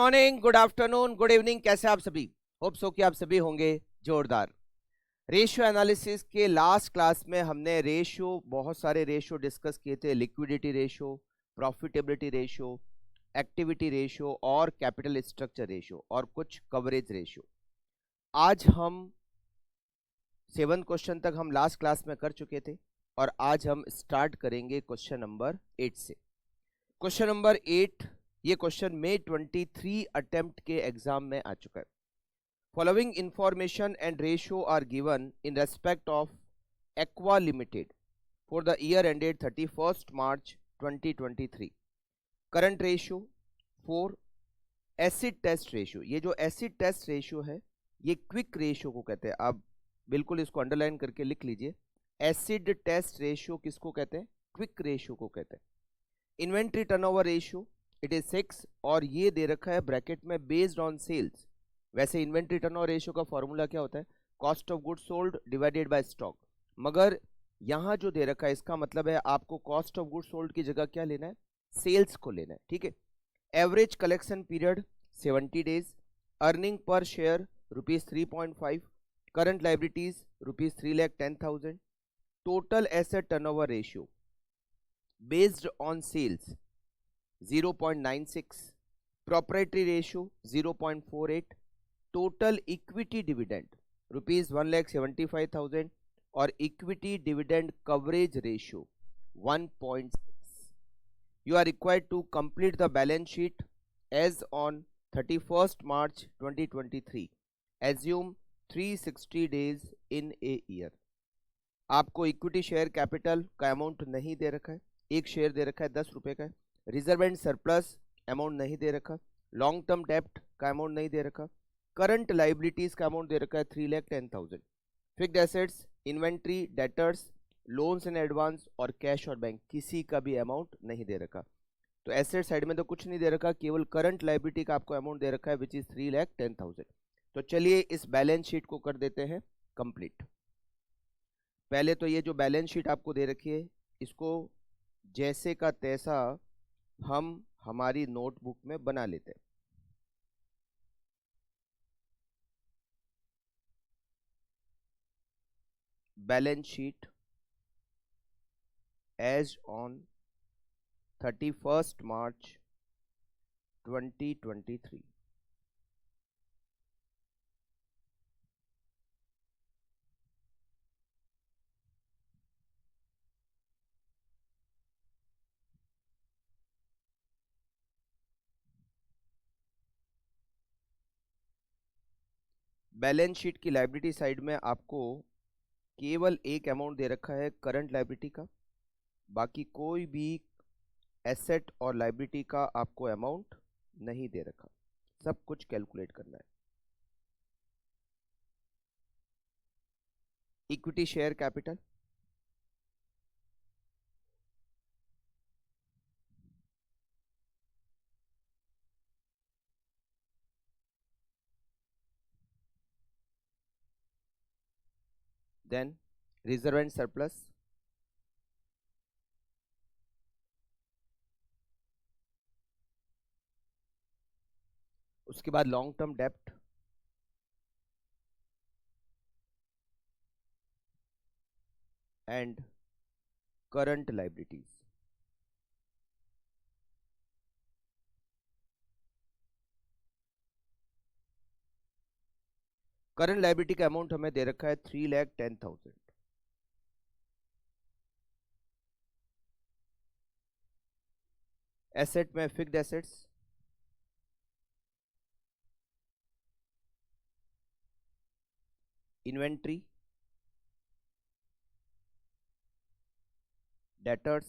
Morning, good afternoon, good evening. कैसे आप सभी? होप सो कि आप सभी होंगे जोरदार। रेशियो एनालिसिस के लास्ट क्लास में हमने बहुत सारे रेशियो डिस्कस किए थे। Liquidity ratio, profitability ratio, activity ratio और कैपिटल स्ट्रक्चर रेशियो और कुछ कवरेज रेशियो। आज हम 7 क्वेश्चन तक हम लास्ट क्लास में कर चुके थे और आज हम स्टार्ट करेंगे क्वेश्चन नंबर 8 से। क्वेश्चन नंबर 8, ये क्वेश्चन May 23 अटेम्प्ट के एग्जाम में आ चुका है। Following information and ratio are given in respect of Aqua limited for the year ended 31 March 2023। Current ratio 4, acid test ratio. ये जो एसिड टेस्ट रेशियो है ये क्विक रेशियो को कहते हैं। आप बिल्कुल इसको अंडरलाइन करके लिख लीजिए। एसिड टेस्ट रेशियो किसको कहते हैं? क्विक रेशियो को कहते हैं। Inventory turnover ratio it is 6 और ये दे रखा है ब्रैकेट में बेस्ड ऑन सेल्स। वैसे इन्वेंट्री टर्नओवर रेशियो का फॉर्मूला क्या होता है? Cost of goods sold divided by stock. मगर यहाँ जो दे रखा है इसका मतलब है आपको कॉस्ट ऑफ गुड्स सोल्ड की जगह क्या लेना है? सेल्स को लेना है। ठीक है। Average collection period 70 days. Earning per share ₹3.5। Current liabilities ₹3,10,000। Total asset turnover ratio based on sales 0.96, proprietary ratio 0.48, total equity dividend ₹1,75,000 और equity dividend coverage ratio 1.6. You are required to complete the balance sheet as on 31st March 2023. Assume 360 days in a year. आपको equity share capital का amount नहीं दे रखा है। एक share दे रखा है 10 रुपए का। रिजर्व एंड सरप्लस अमाउंट नहीं दे रखा। लॉन्ग टर्म डेप्ट का अमाउंट नहीं दे रखा। करंट लाइबिलिटीज का अमाउंट दे रखा है 3,10,000। Fixed assets, inventory, debtors, loans and advance और कैश और बैंक किसी का भी अमाउंट नहीं दे रखा। तो एसेट साइड में तो कुछ नहीं दे रखा, केवल करंट लाइबिलिटी का आपको अमाउंट दे रखा है विच इज 3,10,000। तो चलिए इस बैलेंस शीट को कर देते हैं कंप्लीट। पहले तो ये जो बैलेंस शीट आपको दे रखी है इसको जैसे का तैसा हम हमारी नोटबुक में बना लेते हैं। Balance sheet as on 31st March 2023। Balance sheet की लायबिलिटी साइड में आपको केवल एक अमाउंट दे रखा है करंट लायबिलिटी का। बाकी कोई भी एसेट और लायबिलिटी का आपको अमाउंट नहीं दे रखा। सब कुछ कैलकुलेट करना है। Equity share capital then reserve and surplus, उसके बाद लॉन्ग टर्म डेप्ट, and current liabilities. Current liability का अमाउंट हमें दे रखा है 3,10,000। एसेट में fixed assets, inventory, debtors,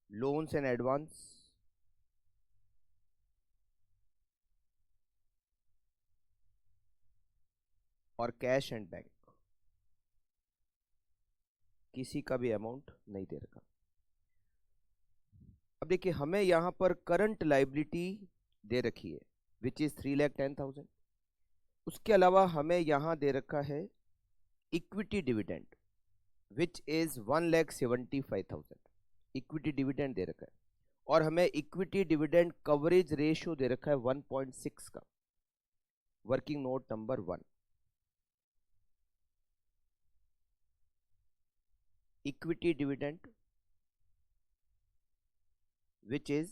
loans and advance, और कैश एंड बैंक किसी का भी अमाउंट नहीं दे रखा। अब देखिए हमें यहां पर करंट लाइबिलिटी दे रखी है विच इज 3,10,000। उसके अलावा हमें यहां दे रखा है equity dividend which is 1,75,000। Equity dividend दे रखा है और हमें इक्विटी डिविडेंड कवरेज रेशियो दे रखा है 1.6 का। Working note number 1, equity dividend which is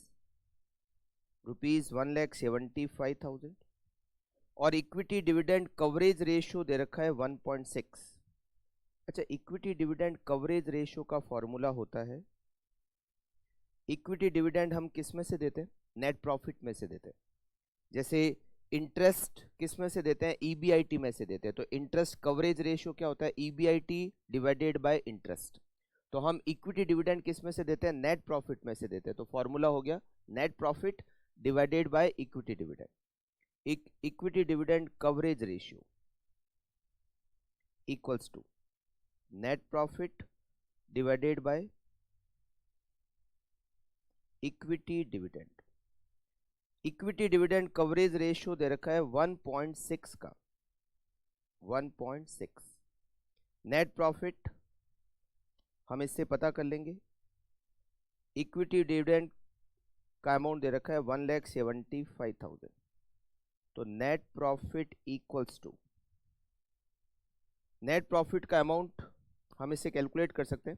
₹1,75,000 और इक्विटी डिविडेंड कवरेज रेशियो दे रखा है 1.6। अच्छा, इक्विटी डिविडेंड कवरेज रेशियो का फॉर्मूला होता है, इक्विटी डिविडेंड हम किस में से देते हैं? नेट प्रॉफिट में से देते हैं। जैसे इंटरेस्ट किस में से देते हैं? ईबीआईटी में से देते हैं। तो इंटरेस्ट कवरेज रेशियो क्या होता है? EBIT divided by interest. तो हम इक्विटी डिविडेंड किस में से देते हैं? नेट प्रॉफिट में से देते हैं। तो फॉर्मूला हो गया net profit divided by equity dividend. Equity dividend coverage ratio equals to net profit divided by equity dividend. Equity dividend coverage ratio दे रखा है 1.6 का, 1.6। नेट प्रॉफिट हम इससे पता कर लेंगे, इक्विटी डिविडेंड का अमाउंट दे रखा है 1,75,000। तो net profit equals to, net profit का अमाउंट हम इसे कैलकुलेट कर सकते हैं,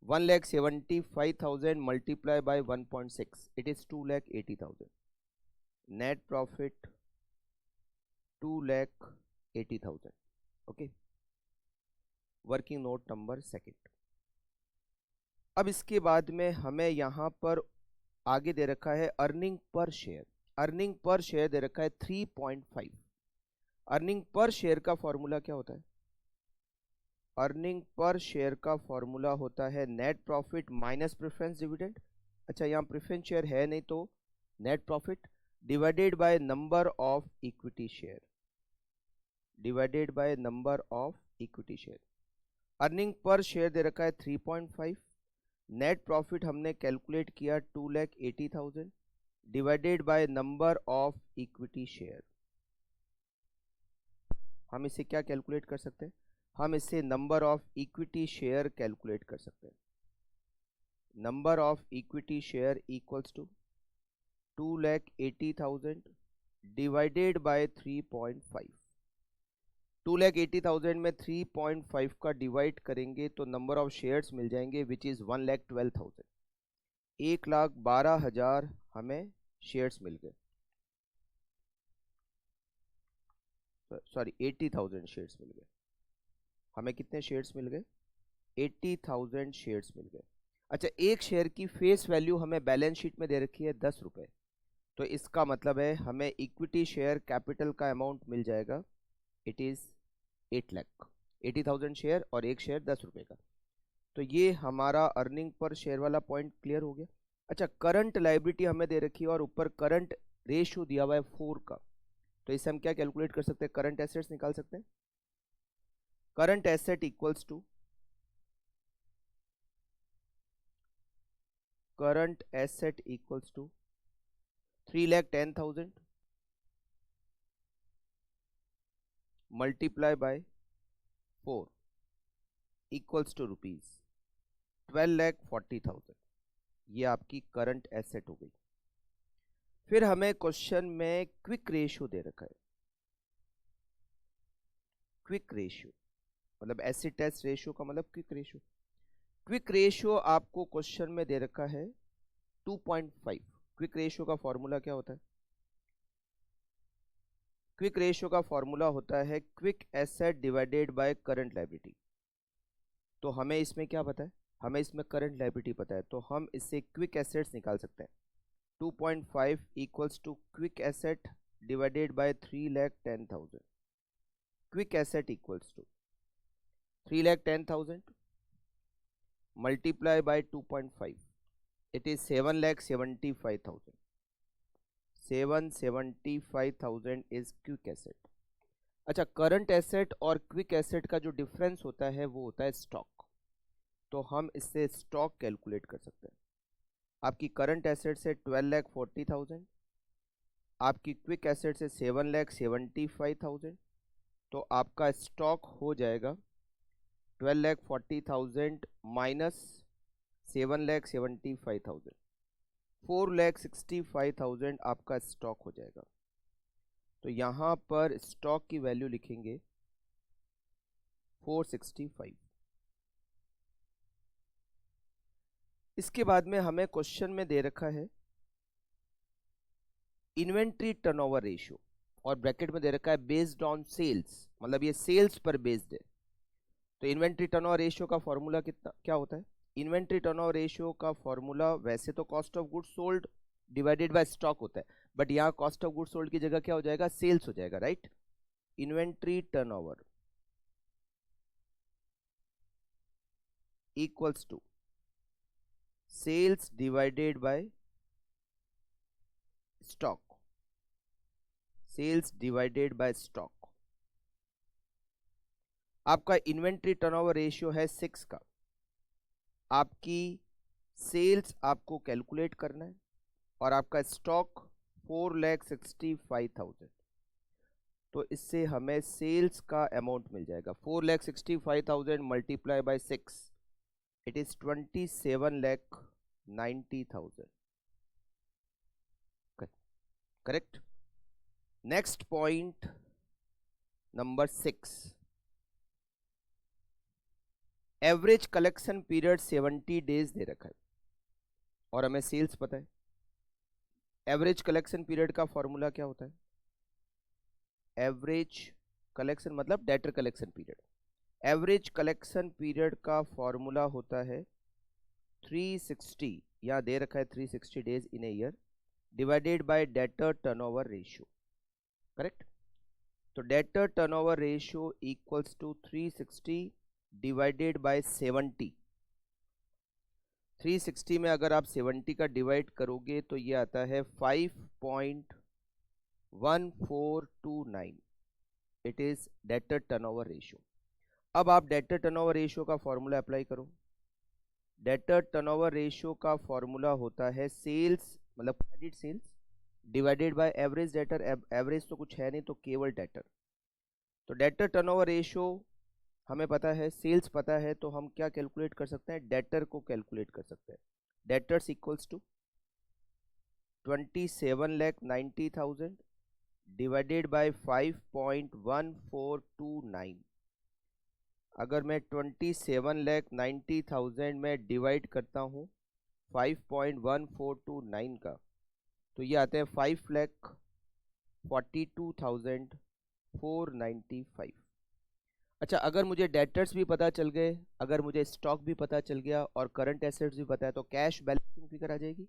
1,75,000 multiply by 1.6, it is 2,80,000। Net profit 2,80,000। Okay, working note number 2। अब इसके बाद में हमें यहां पर आगे दे रखा है earning per share. Earning per share दे रखा है 3.5। अर्निंग पर शेयर का फॉर्मूला क्या होता है? अर्निंग पर शेयर का फॉर्मूला होता है net profit minus preference dividend. अच्छा, यहाँ प्रेफरेंस शेयर है नहीं तो net profit divided by number of equity share, divided by number of equity share. Earning per share दे रखा है 3.5, नेट प्रॉफिट हमने कैलकुलेट किया 2,80,000 divided by number of equity share. हम इसे क्या कैलकुलेट कर सकते हैं? हम इसे number of equity share calculate कर सकते हैं। Number of equity share equals to 2,80,000 divided by 3.5। 2,80,000 में 3.5 का डिवाइड करेंगे तो नंबर ऑफ शेयर्स मिल जाएंगे विच इज 1,12,000। 1,12,000 हमें शेयर्स मिल गए, सॉरी 80,000 शेयर्स मिल गए। हमें कितने शेयर्स मिल गए? 80,000 शेयर्स मिल गए। अच्छा, एक शेयर की फेस वैल्यू हमें बैलेंस शीट में दे रखी है 10 रुपए। तो इसका मतलब है हमें इक्विटी शेयर कैपिटल का अमाउंट मिल जाएगा, इट इज 8 लाख। 80,000 शेयर और एक शेयर 10 रुपए का। तो ये हमारा अर्निंग पर शेयर वाला पॉइंट क्लियर हो गया। अच्छा, करंट लाइबिलिटी हमें दे रखी है और ऊपर करंट रेशियो दिया हुआ है 4 का। तो इसे हम क्या कैलकुलेट कर सकते हैं? करंट एसेट्स निकाल सकते हैं। Current asset equals to, current asset equals to 3,10,000 multiply by 4 equals to ₹12,40,000। ये आपकी करंट एसेट हो गई। फिर हमें क्वेश्चन में क्विक रेशियो दे रखा है। क्विक रेशियो मतलब एसिड टेस्ट रेशियो का मतलब क्विक रेशियो। क्विक रेशियो आपको क्वेश्चन में दे रखा है 2.5। क्विक रेशियो का फॉर्मूला क्या होता है? क्विक रेशियो का फॉर्मूला होता है quick asset divided by current liability. तो हमें इसमें क्या पता है? हमें इसमें करंट लायबिलिटी पता है, तो हम इससे क्विक एसेट्स निकाल सकते हैं। 2.5 equals to quick asset divided by 3,10,000। Quick asset equals to 3,10,000 multiply by 2.5, it is 7,75,000। 775,000 is quick asset. अच्छा, करंट एसेट और क्विक एसेट का जो डिफरेंस होता है वो होता है स्टॉक। तो हम इससे स्टॉक कैलकुलेट कर सकते हैं। आपकी करंट एसेट से 12,40,000, आपकी क्विक एसेट से 7,75,000, तो आपका स्टॉक हो जाएगा 12,40,000 माइनस 7,75,000। 4,65,000 आपका स्टॉक हो जाएगा। तो यहां पर स्टॉक की वैल्यू लिखेंगे 465। इसके बाद में हमें क्वेश्चन में दे रखा है इन्वेंट्री टर्नओवर रेशियो, और ब्रैकेट में दे रखा है बेस्ड ऑन सेल्स, मतलब ये सेल्स पर बेस्ड है। तो इन्वेंट्री टर्नओवर रेशियो का फॉर्मूला कितना क्या होता है? इन्वेंट्री टर्नओवर रेशियो का फॉर्मूला वैसे तो cost of goods sold divided by stock होता है, बट यहाँ कॉस्ट ऑफ गुड्स सोल्ड की जगह क्या हो जाएगा? सेल्स हो जाएगा, right? Inventory turnover equals to sales divided by stock, sales divided by stock. आपका इन्वेंट्री टर्नओवर रेशियो है 6 का, आपकी सेल्स आपको कैलकुलेट करना है, और आपका स्टॉक 4,65,000। तो इससे हमें सेल्स का अमाउंट मिल जाएगा 4,65,000 multiply by 6, it is 27,90,000। Correct. Next point number 6, average collection period 70 days दे रखा है और हमें सेल्स पता है। एवरेज कलेक्शन पीरियड का फॉर्मूला क्या होता है? एवरेज कलेक्शन मतलब debtor collection period. Average collection period का फॉर्मूला होता है 360, यहां दे रखा है 360 days in a year, divided by debtor turnover ratio. Correct. तो debtor turnover ratio equals to 360 divided by 70। 360 में अगर आप 70 का डिवाइड करोगे तो ये आता है 5.1429, it is debtor turnover ratio. अब आप डेटर टर्नओवर रेशियो का फॉर्मूला अप्लाई करो। डेटर टर्नओवर रेशियो का फॉर्मूला होता है सेल्स मतलब credit sales divided by average debtor. Average तो कुछ है नहीं, तो केवल डेटर। तो डेटर टर्नओवर रेशियो हमें पता है, सेल्स पता है, तो हम क्या कैलकुलेट कर सकते हैं? डेटर को कैलकुलेट कर सकते हैं। Debtors equals to 27,90,000 divided by 5.1429। अगर मैं 27,90,000 में डिवाइड करता हूँ 5.1429 का, तो ये आते हैं 5,42,495। अच्छा, अगर मुझे डेटर्स भी पता चल गए, अगर मुझे स्टॉक भी पता चल गया और करंट एसेट्स भी पता है, तो कैश बैलेंसिंग फिगर आ जाएगी।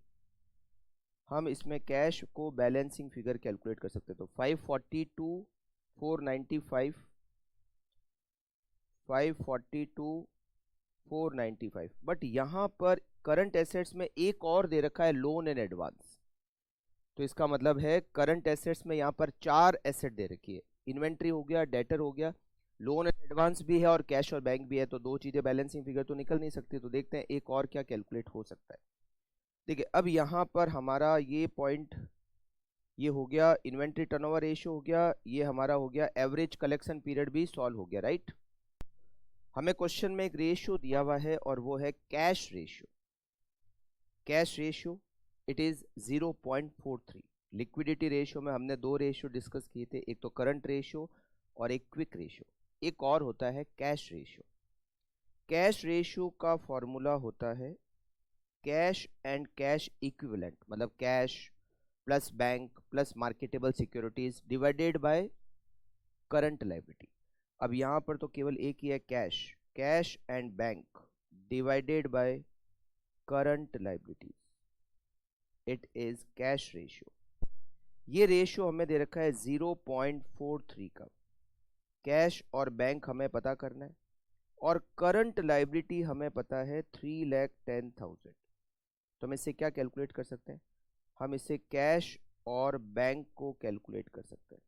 हम इसमें कैश को बैलेंसिंग फिगर कैलकुलेट कर सकते हैं। तो 542,495, 542,495, बट यहाँ पर करंट एसेट्स में एक और दे रखा है लोन एंड एडवांस। तो इसका मतलब है करंट एसेट्स में यहाँ पर 4 एसेट दे रखी है। इन्वेंट्री हो गया, डेटर हो गया, लोन एंड एडवांस भी है, और कैश और बैंक भी है। तो दो चीजें बैलेंसिंग फिगर तो निकल नहीं सकती। तो देखते हैं एक और क्या कैलकुलेट हो सकता है। देखिए, अब यहाँ पर हमारा ये पॉइंट ये हो गया, इन्वेंट्री टर्नओवर रेशियो हो गया, ये हमारा हो गया एवरेज कलेक्शन पीरियड भी सॉल्व हो गया, राइट? हमें क्वेश्चन में एक रेशियो दिया हुआ है और वो है cash ratio. Cash ratio it is 0.43। Liquidity ratio में हमने दो रेशियो डिस्कस किए थे, एक तो करंट रेशियो और एक क्विक रेशियो। एक और होता है कैश रेशियो। कैश रेशियो का फॉर्मूला होता है कैश एंड कैश इक्विवेलेंट, मतलब cash plus bank plus marketable securities divided by current liability. अब यहां पर तो केवल एक ही है cash, cash and bank divided by current liabilities, it is cash ratio. ये रेशियो हमें दे रखा है 0.43 का। कैश और बैंक हमें पता करना है, और करंट लायबिलिटी हमें पता है 3,10,000। तो हम इससे क्या कैलकुलेट कर सकते हैं? हम इससे कैश और बैंक को कैलकुलेट कर सकते हैं।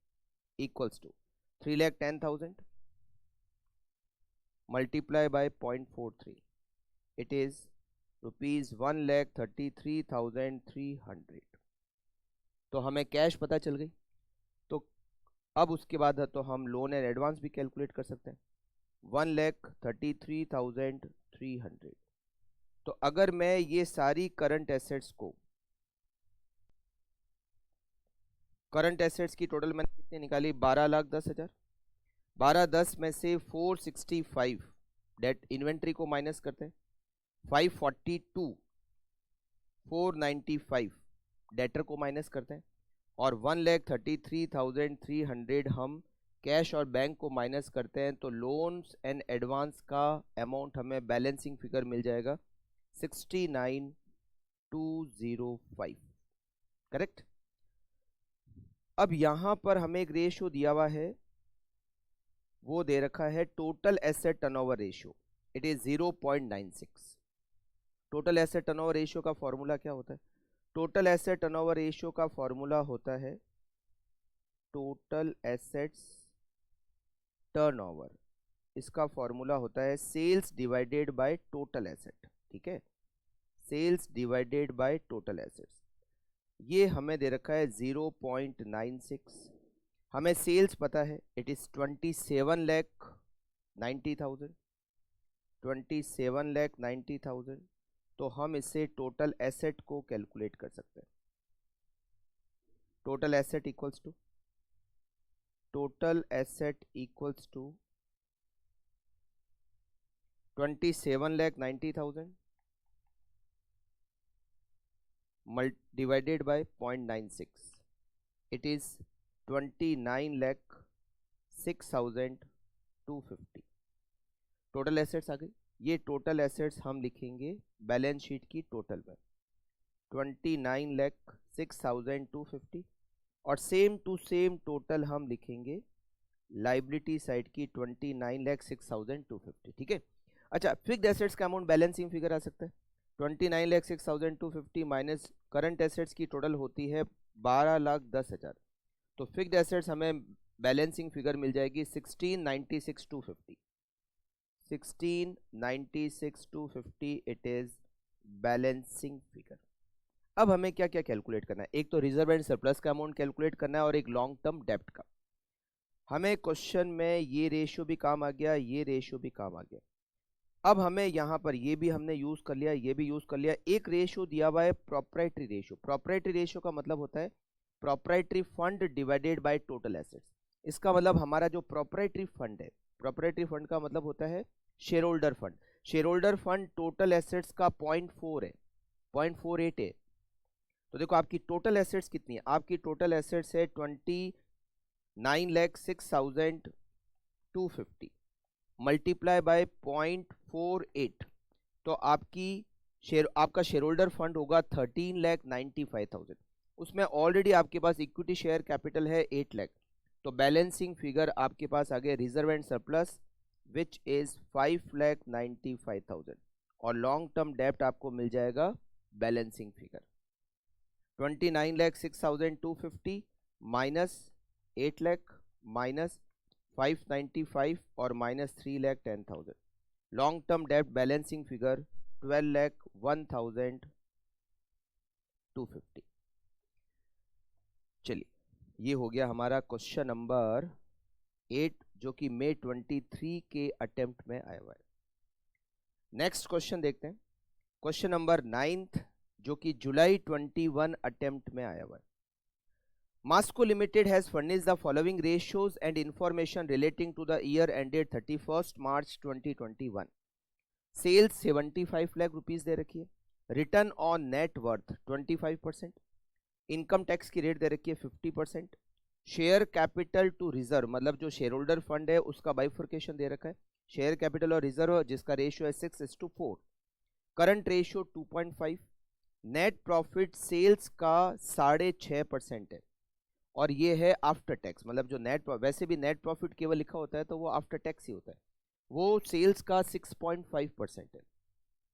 Equals to 3,10,000 multiply by 0.43, it is ₹1,33,300। तो हमें कैश पता चल गई। तो अब उसके बाद है तो हम लोन एंड एडवांस भी कैलकुलेट कर सकते हैं। 1,33,300। तो अगर मैं ये सारी करंट एसेट्स को करंट एसेट्स की टोटल मैंने कितनी निकाली, 12,10,000। 12,10 में से 465 डेट इन्वेंट्री को माइनस करते हैं, 542 495 डेटर को माइनस करते हैं, और 1,33,300 हम कैश और बैंक को माइनस करते हैं, तो लोन्स एंड एडवांस का अमाउंट हमें बैलेंसिंग फिगर मिल जाएगा 69,205। करेक्ट। अब यहां पर हमें एक रेशियो दिया हुआ है, वो दे रखा है total asset turnover ratio, it is 0.96। Total asset turnover ratio का फॉर्मूला क्या होता है? टोटल एसेट टर्नओवर रेशियो का फॉर्मूला होता है टोटल एसेट्स टर्नओवर, इसका फॉर्मूला होता है sales divided by total asset. ठीक है, sales divided by total assets. ये हमें दे रखा है 0.96। हमें सेल्स पता है, इट इज 27,90,000, 27,90,000। तो हम इससे टोटल एसेट को कैलकुलेट कर सकते हैं। Total asset equals to 27,90,000 divided by 0.96, it is 29,06,250। Total assets आ गई। ये टोटल एसेट्स हम लिखेंगे बैलेंस शीट की टोटल में 29,06,250, और सेम टू सेम टोटल हम लिखेंगे लाइबिलिटी साइड की 29,06,250। ठीक है। अच्छा, फिक्स्ड एसेट्स का अमाउंट बैलेंसिंग फिगर आ सकता है 29,06,250 माइनस करंट एसेट्स की टोटल होती है 12,10,000। तो फिक्स्ड एसेट्स हमें बैलेंसिंग फिगर मिल जाएगी 16,96,250। 16,96,250 इट इज बैलेंसिंग फिगर। अब हमें क्या क्या कैलकुलेट करना है? एक तो रिजर्व एंड सरप्लस का अमाउंट कैलकुलेट करना है और एक लॉन्ग टर्म डेब्ट का। हमें क्वेश्चन में ये रेशियो भी काम आ गया, ये रेशियो भी काम आ गया। अब हमें यहाँ पर ये भी हमने यूज कर लिया, ये भी यूज कर लिया। एक रेशियो दिया हुआ है प्रोप्राइटरी रेशियो। प्रोप्राइटरी रेशियो का मतलब होता है proprietary fund divided by total assets. इसका मतलब हमारा जो प्रोप्राइटरी फंड है, प्रोप्राइटरी फंड का मतलब होता है share holder fund. Share holder fund total assets का 0.4 है, 0.48 है। तो देखो आपकी टोटल एसेट्स कितनी है? आपकी टोटल एसेट्स है 29,06,250 मल्टीप्लाई बाय 0.48, तो आपका शेयर होल्डर फंड होगा 13,95,000। उसमें ऑलरेडी आपके पास इक्विटी शेयर कैपिटल है 8 लाख। तो बैलेंसिंग फिगर आपके पास आ गया reserve and surplus which is 5,95,000, और लॉन्ग टर्म डेब्ट आपको मिल जाएगा balancing figure 29,06,250 minus 8 lakh minus 595 और माइनस 3,10,000। लॉन्ग टर्म डेब्ट बैलेंसिंग फिगर 12,01,250। चलिए, ये हो गया हमारा क्वेश्चन नंबर 8 जो कि मई 23 के अटेम्प्ट में आया हुआ है। नेक्स्ट क्वेश्चन देखते हैं, क्वेश्चन नंबर 9 जो कि जुलाई 21 अटेम्प्ट में आया हुआ है। Masco Limited has furnished the following ratios and information relating to the year ended 31st March 2021. Sales 75 lakh rupees दे रखी है, return on net worth 25%, income tax की रेट दे रखी है 50%, शेयर कैपिटल टू रिजर्व मतलब जो शेयर होल्डर फंड है उसका bifurcation दे रखा है, शेयर कैपिटल और रिजर्व जिसका रेशियो है 6:4, current ratio 2.5, net profit sales का 6.5% है, और ये है आफ्टर टैक्स मतलब जो नेट, वैसे भी नेट प्रॉफिट केवल लिखा होता है तो वो आफ्टर टैक्स ही होता है, वो सेल्स का 6.5% है।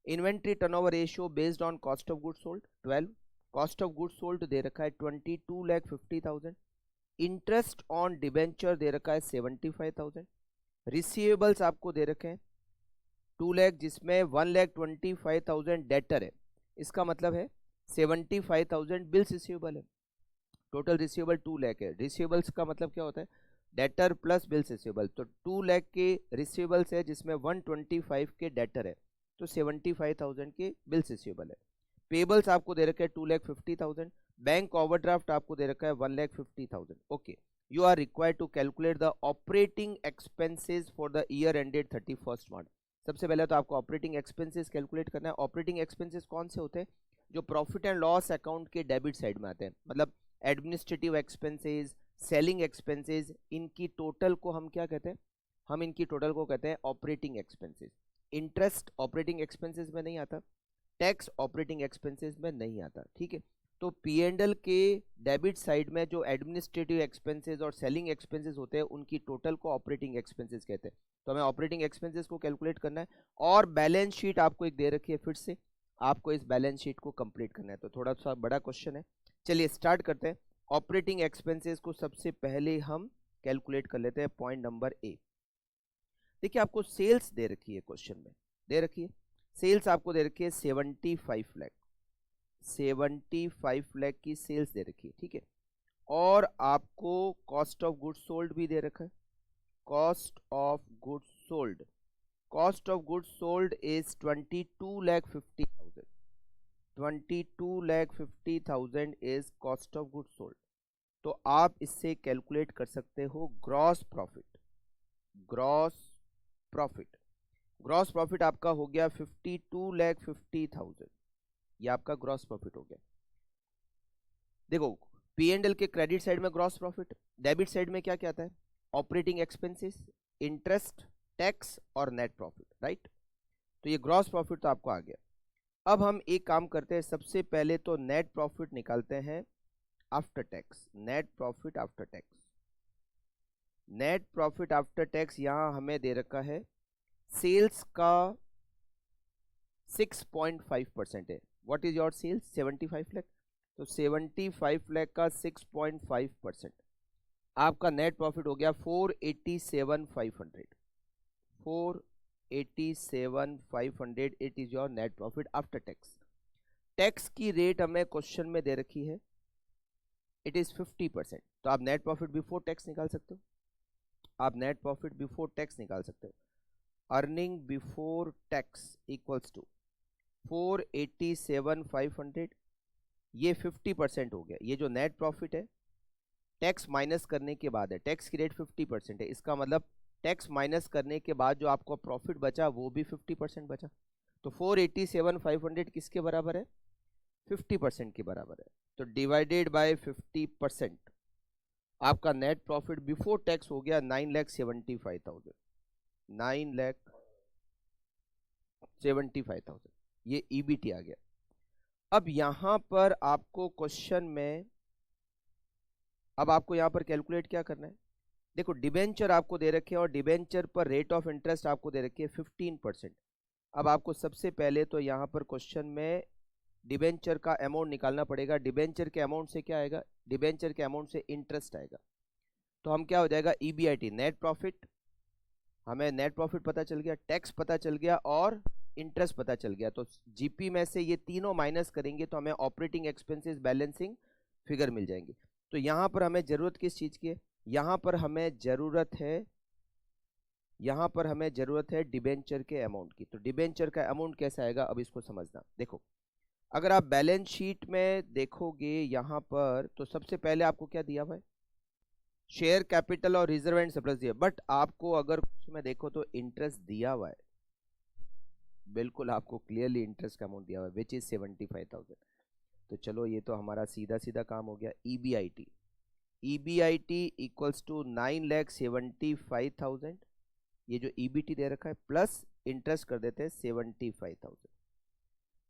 Inventory turnover ratio based on cost of goods sold 12, cost of goods sold दे रखा है 22,50,000, इंटरेस्ट ऑन डिबेंचर दे रखा है 75,000, रिसीवेबल्स आपको दे रखे हैं 2 लाख जिसमें 1,25,000 डेटर है, इसका मतलब है 75,000 बिल्स रिसीवेबल है। टोटल रिसीवेबल 2 लाख है। रिसीवेबल्स का मतलब क्या होता है? Debtor plus bills receivable. तो 2 लाख के रिसीवेबल्स है जिसमें 125 के डेटर है, तो 75,000 के बिल्स रिसीवेबल है। पेबल्स आपको दे रखे हैं 2,50,000, बैंक ओवरड्राफ्ट आपको दे रखा है 1,50,000। Okay, you are required to calculate the operating expenses for the year ended 31 March. सबसे पहले तो आपको ऑपरेटिंग एक्सपेंसेस कैलकुलेट करना है। ऑपरेटिंग एक्सपेंसेस कौन से होते हैं? जो प्रॉफिट एंड लॉस अकाउंट के डेबिट साइड में आते हैं, मतलब एडमिनिस्ट्रेटिव एक्सपेंसेस, सेलिंग एक्सपेंसेस, इनकी टोटल को हम क्या कहते हैं? हम इनकी टोटल को कहते हैं operating expenses. Interest operating expenses में नहीं आता, टैक्स ऑपरेटिंग एक्सपेंसेस में नहीं आता, ठीक है। तो P&L के डेबिट साइड में जो एडमिनिस्ट्रेटिव एक्सपेंसेस और सेलिंग एक्सपेंसेस होते हैं उनकी टोटल को ऑपरेटिंग एक्सपेंसेस कहते हैं। तो हमें ऑपरेटिंग एक्सपेंसेस को कैलकुलेट करना है और बैलेंस शीट आपको एक दे रखी है, फिर से आपको इस बैलेंस शीट को कंप्लीट करना है। तो थोड़ा सा बड़ा क्वेश्चन है, चलिए स्टार्ट करते हैं। ऑपरेटिंग एक्सपेंसेस को सबसे पहले हम कैलकुलेट कर लेते हैं। पॉइंट नंबर ए, देखिए आपको सेल्स दे रखी है, क्वेश्चन में दे रखी है सेल्स आपको दे रखी है 75 लाख, 75 लाख की सेल्स दे रखी है, ठीक है। और आपको कॉस्ट ऑफ गुड्स सोल्ड भी दे रखा है। Cost of goods sold, cost of goods sold is 22,50,000। 22,50,000 is cost of goods sold. तो आप इससे कैलकुलेट कर सकते हो gross profit. Gross profit, gross profit आपका हो गया 52,50,000। ये आपका ग्रॉस प्रॉफिट हो गया। देखो P&L के क्रेडिट साइड में ग्रॉस प्रॉफिट, डेबिट साइड में क्या क्या आता है? ऑपरेटिंग एक्सपेंसेस, इंटरेस्ट, टैक्स और नेट प्रॉफिट, राइट। तो ये ग्रॉस प्रॉफिट तो आपको आ गया। अब हम एक काम करते हैं, सबसे पहले तो नेट प्रॉफिट निकालते हैं after tax. Net profit after tax, net profit after tax यहां हमें दे रखा है सेल्स का 6.5% है। What is your sales? 75 lakh. तो 75 लाख का 6.5%, आपका नेट प्रॉफिट हो गया 487,500। 487,500 it is your net profit after tax. Tax की रेट हमें क्वेश्चन में दे रखी है, इट इज 50%। तो आप नेट प्रॉफिट बिफोर टैक्स निकाल सकते हो, आप नेट प्रॉफिट बिफोर टैक्स निकाल सकते हो। Earning before tax equals to 487,500, ये 50% हो गया। ये जो नेट प्रॉफिट है टैक्स माइनस करने के बाद है, टैक्स की रेट 50% है, इसका मतलब टैक्स माइनस करने के बाद जो आपको प्रॉफिट बचा वो भी 50% बचा। तो 487,500 किसके बराबर है? 50% के बराबर है। तो डिवाइडेड बाय 50%, आपका नेट प्रॉफिट बिफोर टैक्स हो गया 9,75,000। 9,75,000 ये EBT आ गया। अब यहां पर आपको क्वेश्चन में, अब आपको यहां पर कैलकुलेट क्या करना है? देखो डिबेंचर आपको दे रखे हैं और डिबेंचर पर रेट ऑफ इंटरेस्ट आपको दे रखी है 15%। अब आपको सबसे पहले तो यहां पर क्वेश्चन में डिबेंचर का अमाउंट निकालना पड़ेगा। डिबेंचर के अमाउंट से क्या आएगा? डिबेंचर के अमाउंट से इंटरेस्ट आएगा। तो हम क्या हो जाएगा? EBIT नेट प्रॉफिट, हमें नेट प्रॉफिट पता चल गया, टैक्स पता चल गया और इंटरेस्ट पता चल गया। तो GP में से ये तीनों माइनस करेंगे तो हमें ऑपरेटिंग एक्सपेंसेस बैलेंसिंग फिगर मिल जाएंगे। तो यहां पर हमें जरूरत किस चीज की है? यहां पर हमें जरूरत है डिबेंचर के अमाउंट की। तो डिबेंचर का अमाउंट कैसा आएगा अब इसको समझना। देखो अगर आप बैलेंस शीट में देखोगे यहां पर, तो सबसे पहले आपको क्या दिया हुआ है? शेयर कैपिटल और रिजर्व एंड सरप्लस दिया, बट आपको अगर में देखो तो इंटरेस्ट दिया हुआ है, बिल्कुल आपको क्लियरली इंटरेस्ट का अमाउंट दिया हुआ है विच इज 75,000। तो चलो ये तो हमारा सीधा सीधा काम हो गया। EBIT इक्वल्स टू 9,75,000, ये जो EBT दे रखा है प्लस इंटरेस्ट कर देते हैं 75,000।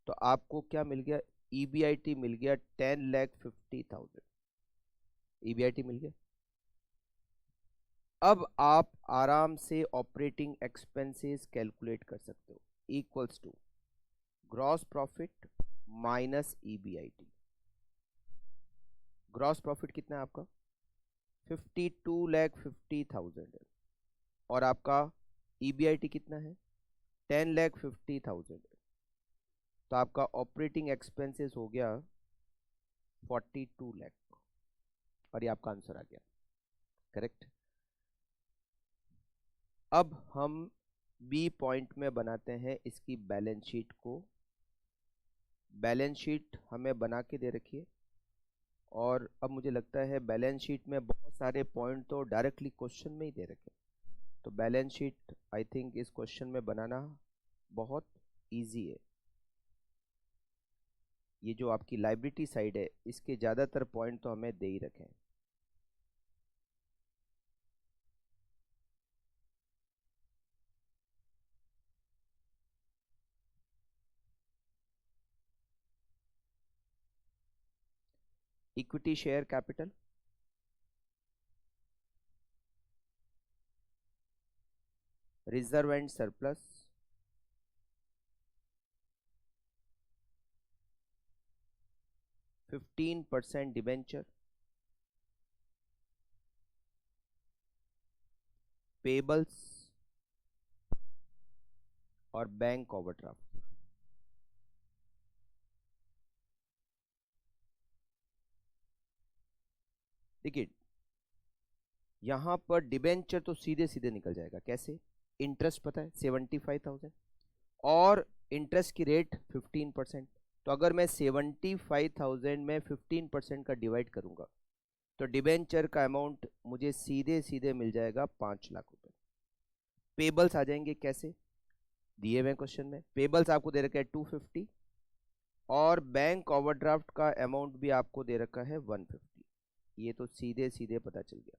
तो आपको क्या मिल गया? EBIT मिल गया 10,50,000। EBIT मिल गया। अब आप आराम से ऑपरेटिंग एक्सपेंसेस कैलकुलेट कर सकते हो, equals to gross profit minus EBIT। Gross profit कितना है आपका? 52,50,000 है और आपका EBIT कितना है? 10,50,000। तो आपका ऑपरेटिंग एक्सपेंसेस हो गया 42 लाख और ये आपका आंसर आ गया, करेक्ट। अब हम B पॉइंट में बनाते हैं इसकी बैलेंस शीट को। बैलेंस शीट हमें बना के दे रखी है। और अब मुझे लगता है बैलेंस शीट में बहुत सारे पॉइंट तो डायरेक्टली क्वेश्चन में ही दे रखे, तो बैलेंस शीट आई थिंक इस क्वेश्चन में बनाना बहुत इजी है। ये जो आपकी लाइबिलिटी साइड है इसके ज़्यादातर पॉइंट तो हमें दे ही रखे हैं। Equity share capital, reserve and surplus, %15 debenture, payables और बैंक ओवरड्राफ्ट। देखिए यहां पर डिबेंचर तो सीधे सीधे निकल जाएगा। कैसे? इंटरेस्ट पता है 75,000 और इंटरेस्ट की रेट 15%। तो अगर मैं 75,000 में 15% का डिवाइड करूंगा तो डिबेंचर का अमाउंट मुझे सीधे सीधे मिल जाएगा 5 लाख रुपए। पेबल्स आ जाएंगे कैसे? दिए हुए क्वेश्चन में पेबल्स आपको दे रखा है 250 और बैंक ओवरड्राफ्ट का अमाउंट भी आपको दे रखा है 150। ये तो सीधे सीधे पता चल गया।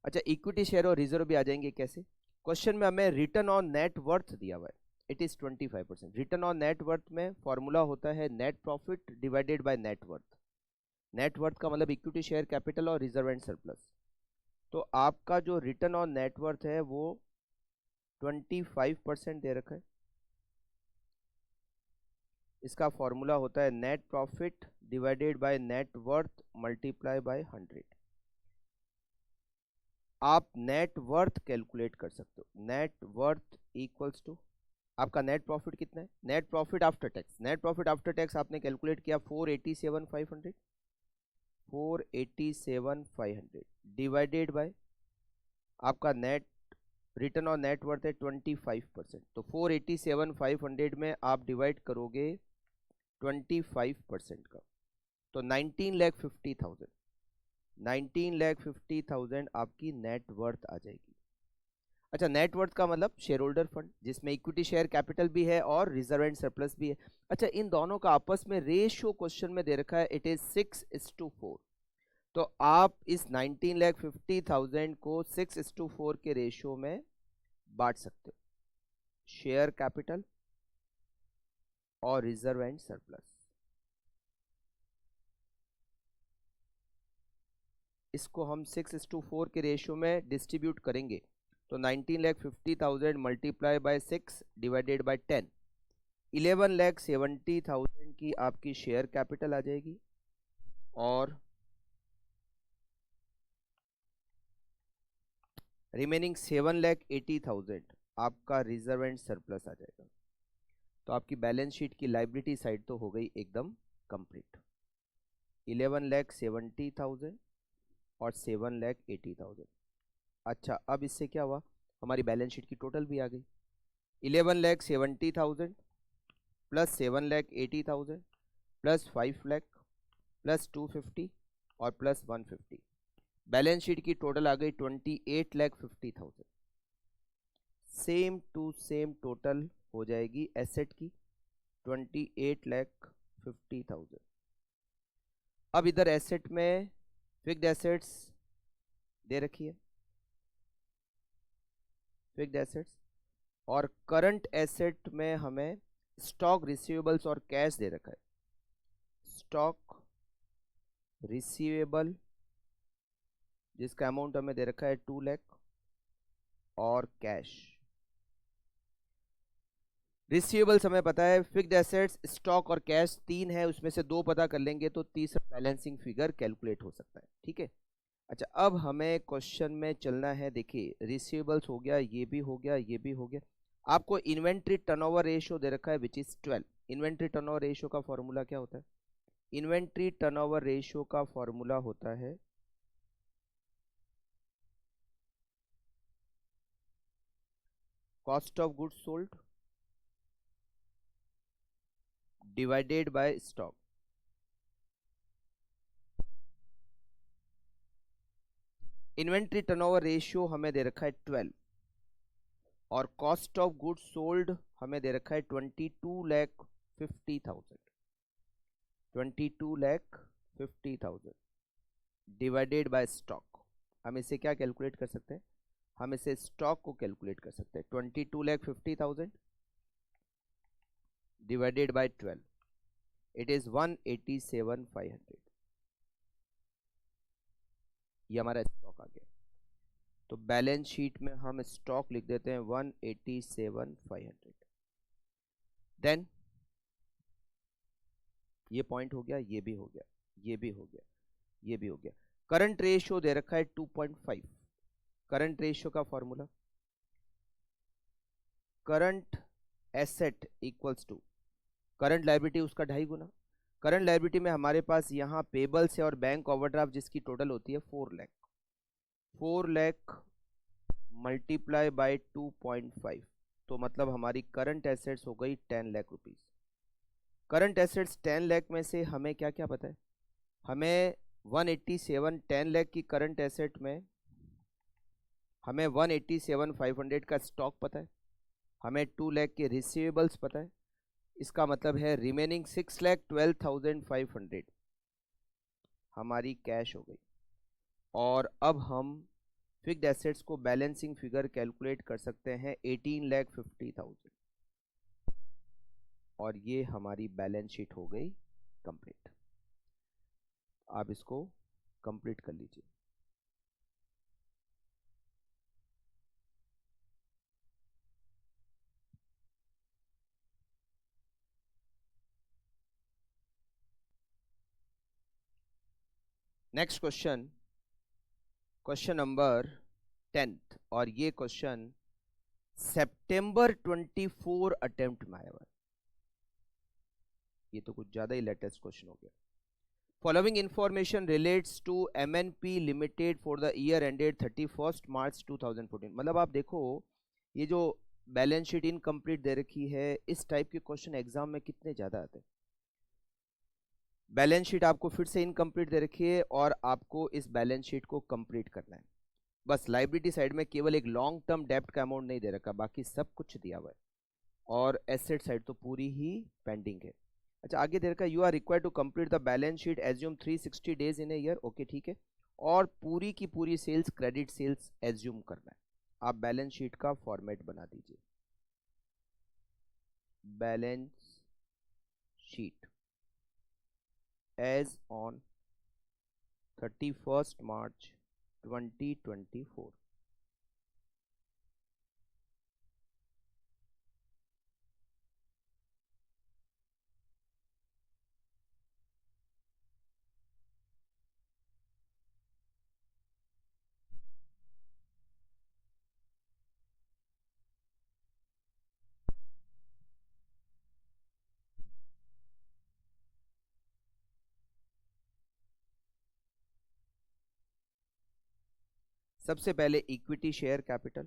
अच्छा, इक्विटी शेयर और रिजर्व भी आ जाएंगे कैसे? क्वेश्चन में हमें रिटर्न ऑन नेट वर्थ दिया हुआ है, it is 25%। Return on net worth में फॉर्मूला होता है net profit divided by net worth. Net worth का मतलब इक्विटी शेयर कैपिटल और रिजर्व एंड सरप्लस। तो आपका जो रिटर्न ऑन नेट वर्थ है वो 25% दे रखा है। इसका फॉर्मूला होता है net profit divided by net worth multiply by 100। आप नेट वर्थ कैलकुलेट कर सकते हो। नेट वर्थ इक्वल्स टू आपका नेट प्रॉफिट कितना है? Net profit after tax, net profit after tax आपने कैलकुलेट किया 487,500, 487,500 डिवाइडेड बाय आपका net return on net worth है 25%। तो 487,500 में आप डिवाइड करोगे 25% का तो 19,50,000, 19,50,000 आपकी नेट वर्थ आ जाएगी। अच्छा, नेट वर्थ का मतलब शेयर होल्डर फंड जिसमें इक्विटी शेयर कैपिटल भी है और रिजर्व एंड सरप्लस भी है। अच्छा, इन दोनों का आपस में रेशियो क्वेश्चन में दे रखा है, इट इज 6:4। तो आप इस 19,50,000 को 6:4 के रेशियो में बांट सकते हो, शेयर कैपिटल और रिजर्व एंड सरप्लस। इसको हम 6:4 के रेशियो में डिस्ट्रीब्यूट करेंगे तो 19,50,000 मल्टीप्लाई बाय 6 डिवाइडेड बाय 10, 11,70,000 की आपकी शेयर कैपिटल आ जाएगी और रिमेनिंग 7,80,000 आपका रिजर्व एंड सरप्लस आ जाएगा। तो आपकी बैलेंस शीट की लाइबिलिटी साइड तो हो गई एकदम कंप्लीट। 11,70,000 और 7,80,000। अच्छा, अब इससे क्या हुआ, हमारी बैलेंस शीट की टोटल भी आ गई। 11,70,000 प्लस 7,80,000 प्लस 5 लाख प्लस 250 और प्लस 150। बैलेंस शीट की टोटल आ गई 28,50,000। सेम टू सेम टोटल हो जाएगी एसेट की 28,50,000। अब इधर एसेट में फिक्स्ड एसेट्स दे रखी है, फिक्स्ड एसेट्स, और करंट एसेट में हमें स्टॉक रिसीवेबल्स और कैश दे रखा है। स्टॉक रिसीवेबल जिसका अमाउंट हमें दे रखा है 2 लाख और कैश। रिसीवेबल्स हमें पता है, फिक्स्ड एसेट्स, स्टॉक और कैश तीन है, उसमें से दो पता कर लेंगे तो तीसरा बैलेंसिंग फिगर कैलकुलेट हो सकता है। ठीक है। अच्छा, अब हमें क्वेश्चन में चलना है। देखिए रिसीवेबल्स हो गया, ये भी हो गया, ये भी हो गया। आपको इन्वेंट्री टर्नओवर रेशियो दे रखा है which is 12। Inventory turnover ratio का फॉर्मूला क्या होता है? इन्वेंट्री टर्नओवर रेशियो का फॉर्मूला होता है cost of goods sold divided by stock. Inventory turnover ratio हमें दे रखा है 12 और कॉस्ट ऑफ गुड्स सोल्ड हमें दे रखा है 22,50,000 22,50,000 डिवाइडेड बाय स्टॉक। हम इसे क्या कैलकुलेट कर सकते हैं, हम इसे स्टॉक को कैलकुलेट कर सकते हैं। 22,50,000 डिवाइडेड बाय 12 इट इज 187,500। ये हमारा स्टॉक आ गया। तो बैलेंस शीट में हम स्टॉक लिख देते हैं 187,500। देन ये पॉइंट हो गया, ये भी हो गया, ये भी हो गया, ये भी हो गया। करंट रेशियो दे रखा है 2.5। करंट रेशियो का formula current asset equals to current liability उसका 2.5 गुना। करंट लायबिलिटी में हमारे पास यहाँ पेबल्स है और बैंक ओवरड्राफ्ट जिसकी टोटल होती है 4 लाख। 4 लाख मल्टीप्लाई बाय 2.5 तो मतलब हमारी करंट एसेट्स हो गई 10 lakh rupees. Current assets 10 lakh में से हमें क्या क्या पता है, हमें 187 10 लाख की करंट एसेट में हमें 187,500 का स्टॉक पता है, हमें 2 लाख के रिसीवेबल्स पता है। इसका मतलब है रिमेनिंग 6,12,500 हमारी कैश हो गई। और अब हम फिक्स्ड एसेट्स को बैलेंसिंग फिगर कैलकुलेट कर सकते हैं 18,50,000 और ये हमारी बैलेंस शीट हो गई कंप्लीट। आप इसको कंप्लीट कर लीजिए। Next question, question number 10th और ये क्वेश्चन सितंबर 24 अटेम्प्ट में आया हुआ है। ये तो कुछ ज्यादा ही लेटेस्ट क्वेश्चन हो गया। Following information relates to MNP limited for the year ended 31 March 2014। मतलब आप देखो ये जो बैलेंस शीट इनकम्प्लीट दे रखी है, इस टाइप के क्वेश्चन एग्जाम में कितने ज्यादा आते हैं। बैलेंस शीट आपको फिर से इनकम्प्लीट दे रखी है और आपको इस बैलेंस शीट को कंप्लीट करना है। बस लाइबिलिटी साइड में केवल एक लॉन्ग टर्म डेब्ट का अमाउंट नहीं दे रखा, बाकी सब कुछ दिया हुआ है और एसेट साइड तो पूरी ही पेंडिंग है। अच्छा आगे दे रखा है you are required to complete the balance sheet assume 360 days in a year. Okay ठीक है, और पूरी की पूरी सेल्स क्रेडिट सेल्स एज्यूम करना है। आप बैलेंस शीट का फॉर्मेट बना दीजिए। Balance sheet as on 31 March 2024। सबसे पहले equity share capital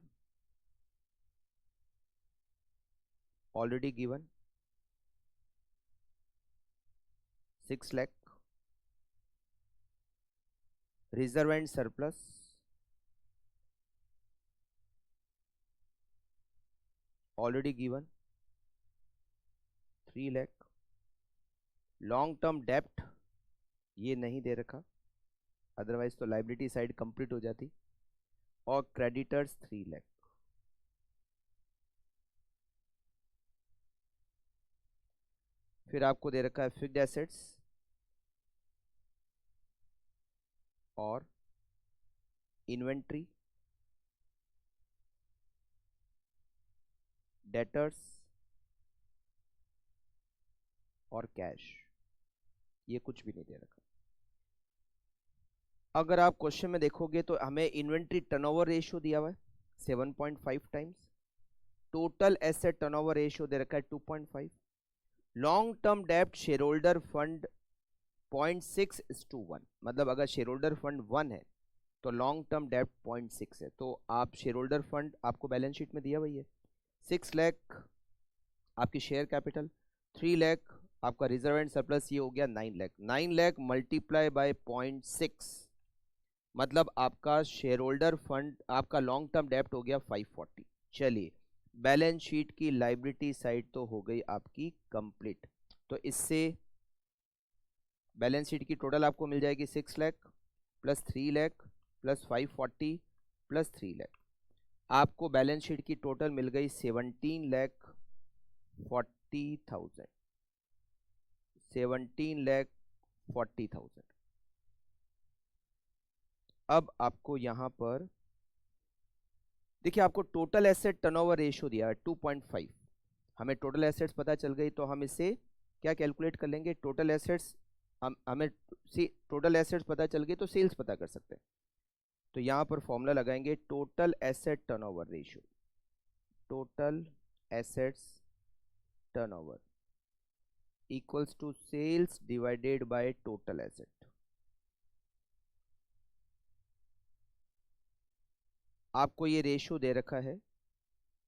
already given 6 lakh. Reserve and surplus already given 3 lakh. Long term डेप्ट ये नहीं दे रखा, अदरवाइज तो लाइबिलिटी साइड कंप्लीट हो जाती। और क्रेडिटर्स 3 लाख। फिर आपको दे रखा है फिक्स्ड एसेट्स और इन्वेंट्री, डेटर्स और कैश, ये कुछ भी नहीं दे रखा। अगर आप क्वेश्चन में देखोगे तो हमें इन्वेंट्री टर्नओवर रेशियो दिया हुआ है 7.5 times. Total asset turnover ratio दे रखा है 2.5। लॉन्ग टर्म डेब्ट शेयर होल्डर फंड 0.6:1, मतलब अगर शेयर होल्डर फंड 1 है तो लॉन्ग टर्म डेब्ट 0.6 है। तो आप शेयर होल्डर फंड आपको बैलेंस शीट में दिया हुआ है। 6 लाख आपकी शेयर कैपिटल, 3 लाख आपका रिजर्व एंड सरप्लस, ये हो गया 9 लाख। 9 लाख मल्टीप्लाई बाय 0.6 मतलब आपका शेयर होल्डर फंड, आपका लॉन्ग टर्म डेप्ट हो गया 540। चलिए, बैलेंस शीट की लाइबिलिटी साइड तो हो गई आपकी कंप्लीट। तो इससे बैलेंस शीट की टोटल आपको मिल जाएगी 6 lakh plus 3 lakh plus 540 plus 3 lakh. आपको बैलेंस शीट की टोटल मिल गई 17,40,000, 17,40,000। अब आपको यहां पर देखिए, आपको टोटल एसेट टर्नओवर रेशियो दिया है 2.5। हमें टोटल एसेट्स पता चल गई, तो हम इससे क्या कैलकुलेट कर लेंगे, टोटल एसेट्स। हमें टोटल एसेट्स पता चल गई तो सेल्स पता कर सकते हैं। तो यहां पर फॉर्मूला लगाएंगे, total asset turnover ratio, total assets turnover equals to sales divided by total asset. आपको ये रेशियो दे रखा है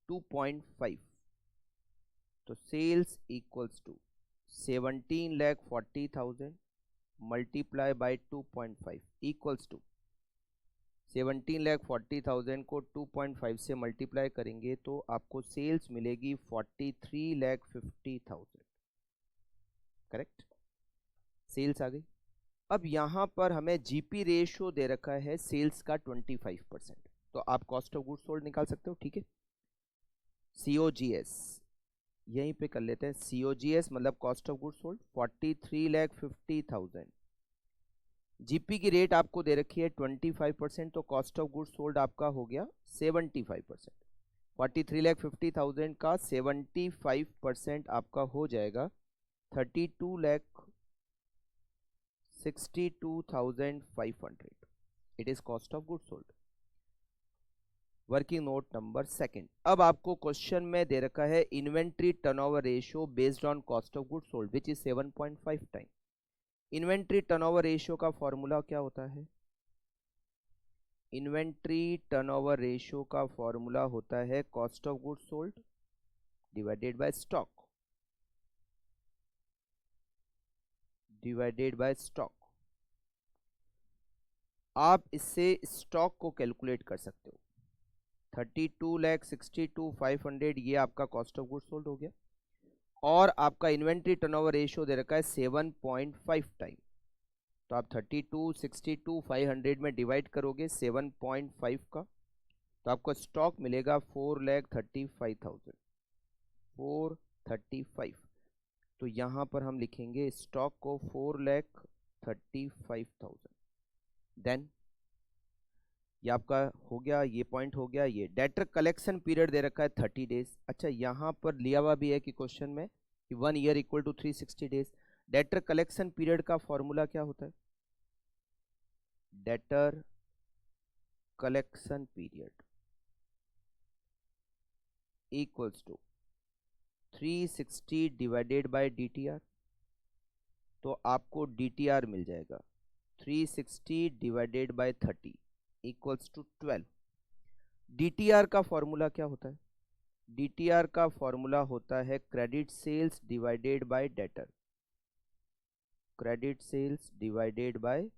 2.5, तो sales equals to 17,40,000 multiply by 2.5 equals to 17,40,000 को 2.5 से मल्टीप्लाई करेंगे तो आपको सेल्स मिलेगी 43,50,000। करेक्ट, सेल्स आ गई। अब यहां पर हमें जीपी रेशियो दे रखा है सेल्स का 25%, तो आप कॉस्ट ऑफ गुड्स सोल्ड निकाल सकते हो। ठीक है, सीओजीएस यहीं पे कर लेते हैं, सीओजीएस मतलब cost of goods sold 43,50,000। GP की रेट आपको दे रखी है 25%, तो कॉस्ट ऑफ गुड्स सोल्ड आपका हो गया 75%। 43,50,000 का 75% आपका हो जाएगा 32,62,500। It is cost of goods sold. Working note number second. अब आपको क्वेश्चन में दे रखा है inventory turnover ratio based on cost of goods sold which is 7.5 time. Inventory turnover ratio का फॉर्मूला क्या होता है, इन्वेंट्री टर्नओवर रेशियो का फॉर्मूला होता है cost of goods sold divided by stock, divided by stock. आप इससे स्टॉक को कैलकुलेट कर सकते हो। 32,62,500 ये आपका कॉस्ट ऑफ गुड्स सोल्ड हो गया, और आपका इन्वेंट्री टर्नओवर रेशियो दे रखा है 7.5 टाइम। तो आप 32,62,500 में डिवाइड करोगे 7.5 का, तो आपको स्टॉक मिलेगा 4,35,000, 435। तो यहां पर हम लिखेंगे स्टॉक को 4,35,000। देन ये आपका हो गया, ये पॉइंट हो गया। ये डेटर कलेक्शन पीरियड दे रखा है 30 डेज। अच्छा, यहां पर लिया हुआ भी है कि क्वेश्चन में कि 1 year equal to 360 days. Debtor collection period का फॉर्मूला क्या होता है, debtor collection period equals to 360 divided by DTR. तो आपको डीटीआर मिल जाएगा 360 divided by 30 equals to 12। DTR का फॉर्मूला क्या होता है, डीटीआर का फॉर्मूला होता है credit sales divided by debtor, credit sales divided by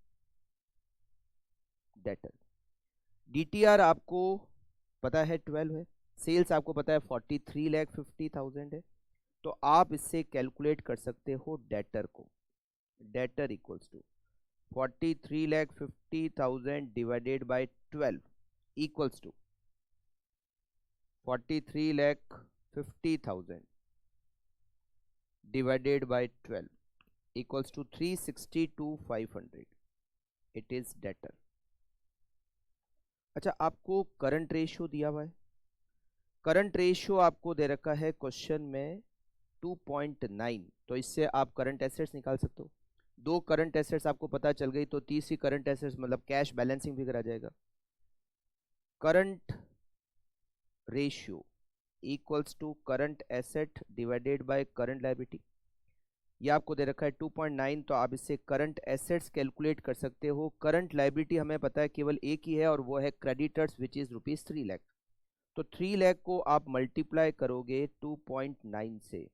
debtor. DTR आपको पता है 12 है, सेल्स आपको पता है 43,50,000 है, तो आप इससे कैलकुलेट कर सकते हो डेटर को। Debtor equals to 43,50,000 divided by 12 equals to 43,50,000 divided by 12 equals to 362,500। It is debtor. अच्छा, आपको करंट रेशियो दिया हुआ है, करंट रेशियो आपको दे रखा है क्वेश्चन में 2.9, तो इससे आप करंट एसेट्स निकाल सकते हो। दो करंट एसेट्स आपको पता चल गई, तो तीसरी करंट एसेट्स मतलब कैश बैलेंसिंग फिगर आ जाएगा। Current ratio equals to current asset divided by current liability. ये आपको दे रखा है 2.9, तो आप इससे करंट एसेट्स कैलकुलेट कर सकते हो। करंट लायबिलिटी हमें पता है केवल एक ही है, और वो है creditors which is rupees 3 lakh. तो 3 लाख को आप मल्टीप्लाई करोगे 2.9 से,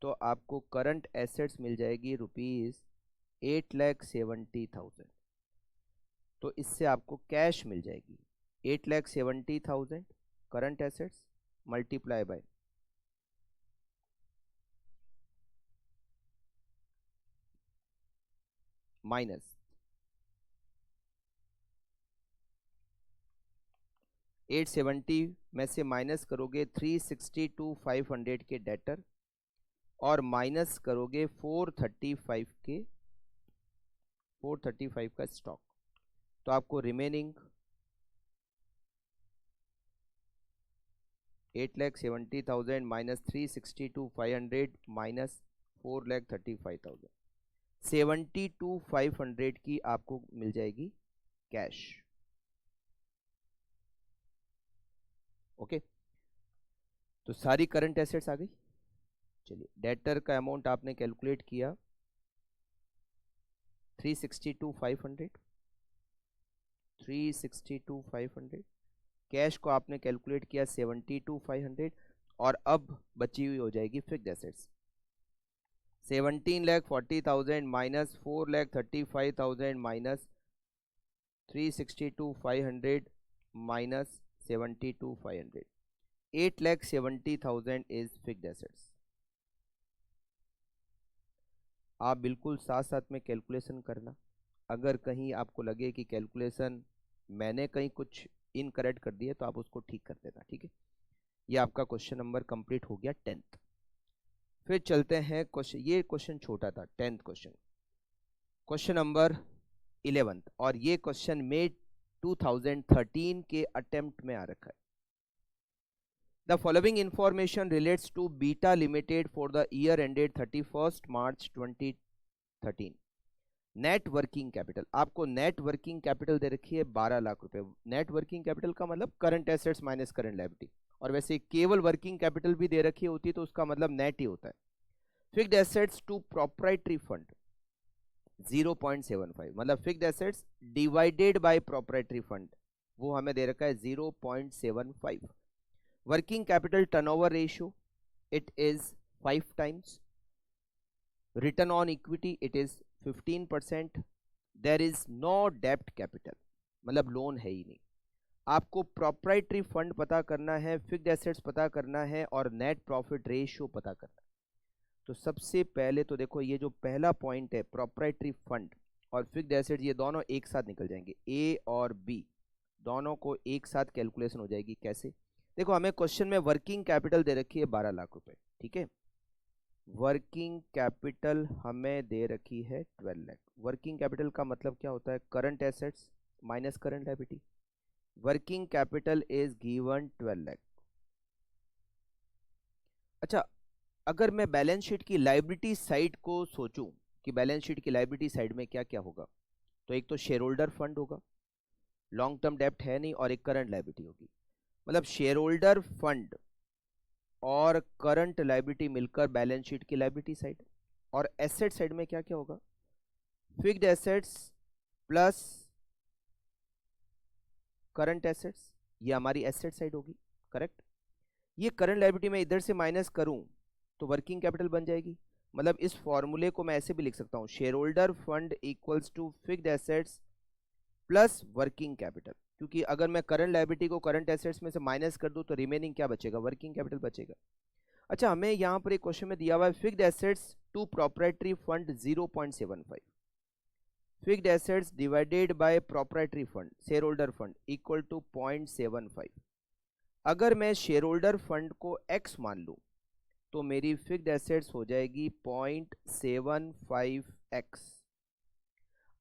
तो आपको करंट एसेट्स मिल जाएगी रुपीज 8,70,000। तो इससे आपको कैश मिल जाएगी 8,70,000 current assets multiply by minus 870 में से माइनस करोगे 362,500 के डेटर और माइनस करोगे 435 का स्टॉक, तो आपको रिमेनिंग 8,70,000 माइनस 362,500 माइनस 4,35,000 72,500 की आपको मिल जाएगी कैश। ओके, तो सारी करंट एसेट्स आ गई। चलिए, डेटर का अमाउंट आपने कैलकुलेट किया 362,500 कैश को आपने कैलकुलेट किया 72,500 और अब बची हुई हो जाएगी fixed assets 17,40,000 minus 4,35,000 minus 362,500 minus 72,500 8,70,000 is fixed assets. आप बिल्कुल साथ साथ में कैलकुलेशन करना, अगर कहीं आपको लगे कि कैलकुलेशन मैंने कहीं कुछ इनकरेक्ट कर दिया तो आप उसको ठीक कर देना, ठीक है। ये आपका क्वेश्चन नंबर कंप्लीट हो गया 10th। फिर चलते हैं क्वेश्चन, ये क्वेश्चन छोटा था 10th question, question number 11th, और ये क्वेश्चन में 2013 के अटेम्प्ट में आ रखा है। The following information relates to Beta Limited for the year ended 31st March 2013. Net working capital, आपको नेट वर्किंग कैपिटल दे रखी है 12 लाख रुपए। नेट वर्किंग कैपिटल का मतलब current assets minus current liability, और वैसे केवल वर्किंग कैपिटल भी दे रखी होती तो उसका मतलब नेट ही होता है। Fixed assets to proprietary fund 0.75, मतलब fixed assets divided by proprietary fund वो हमें दे रखा है 0.75। Working capital turnover ratio it is 5 times. Return on equity it is 15%। There is no डेब्ट कैपिटल, मतलब लोन है ही नहीं। आपको प्रोप्राइटरी फंड पता करना है, फिक्स्ड एसेट्स पता करना है और नेट प्रॉफिट रेशियो पता करना है। तो सबसे पहले तो देखो, ये जो पहला पॉइंट है प्रोप्राइटरी फंड और फिक्स्ड एसेट्स, ये दोनों एक साथ निकल जाएंगे, ए और बी दोनों को एक साथ कैलकुलेशन हो जाएगी। कैसे? देखो, हमें क्वेश्चन में वर्किंग कैपिटल दे रखी है 12 लाख रुपए, ठीक है। वर्किंग कैपिटल हमें दे रखी है 12 लाख। वर्किंग कैपिटल का मतलब क्या होता है? Current assets minus current liability. Working capital is given 12 lakh. अच्छा, अगर मैं बैलेंस शीट की लायबिलिटी साइड को सोचूं कि बैलेंस शीट की लायबिलिटी साइड में क्या क्या होगा, तो एक तो शेयर होल्डर फंड होगा, लॉन्ग टर्म डेब्ट है नहीं, और एक करंट लायबिलिटी होगी। मतलब शेयर होल्डर फंड और करंट लायबिलिटी मिलकर बैलेंस शीट की लायबिलिटी साइड। और एसेट साइड में क्या क्या होगा? Fixed assets plus current assets, ये हमारी एसेट साइड होगी, करेक्ट। ये करंट लायबिलिटी में इधर से माइनस करूं तो वर्किंग कैपिटल बन जाएगी। मतलब इस फॉर्मूले को मैं ऐसे भी लिख सकता हूं, share holder fund equals to fixed assets plus working capital, क्योंकि अगर मैं करंट लायबिलिटी को करंट एसेट्स में से माइनस कर दूं तो रिमेनिंग क्या बचेगा? वर्किंग कैपिटल बचेगा। अच्छा, हमें यहां पर एक क्वेश्चन में दिया हुआ है fixed assets to proprietary fund 0.75, fixed assets divided by proprietary fund share holder fund equal to 0.75। अगर मैं शेयर होल्डर फंड को x मान लूं तो मेरी फिक्स्ड एसेट्स हो जाएगी 0.75x।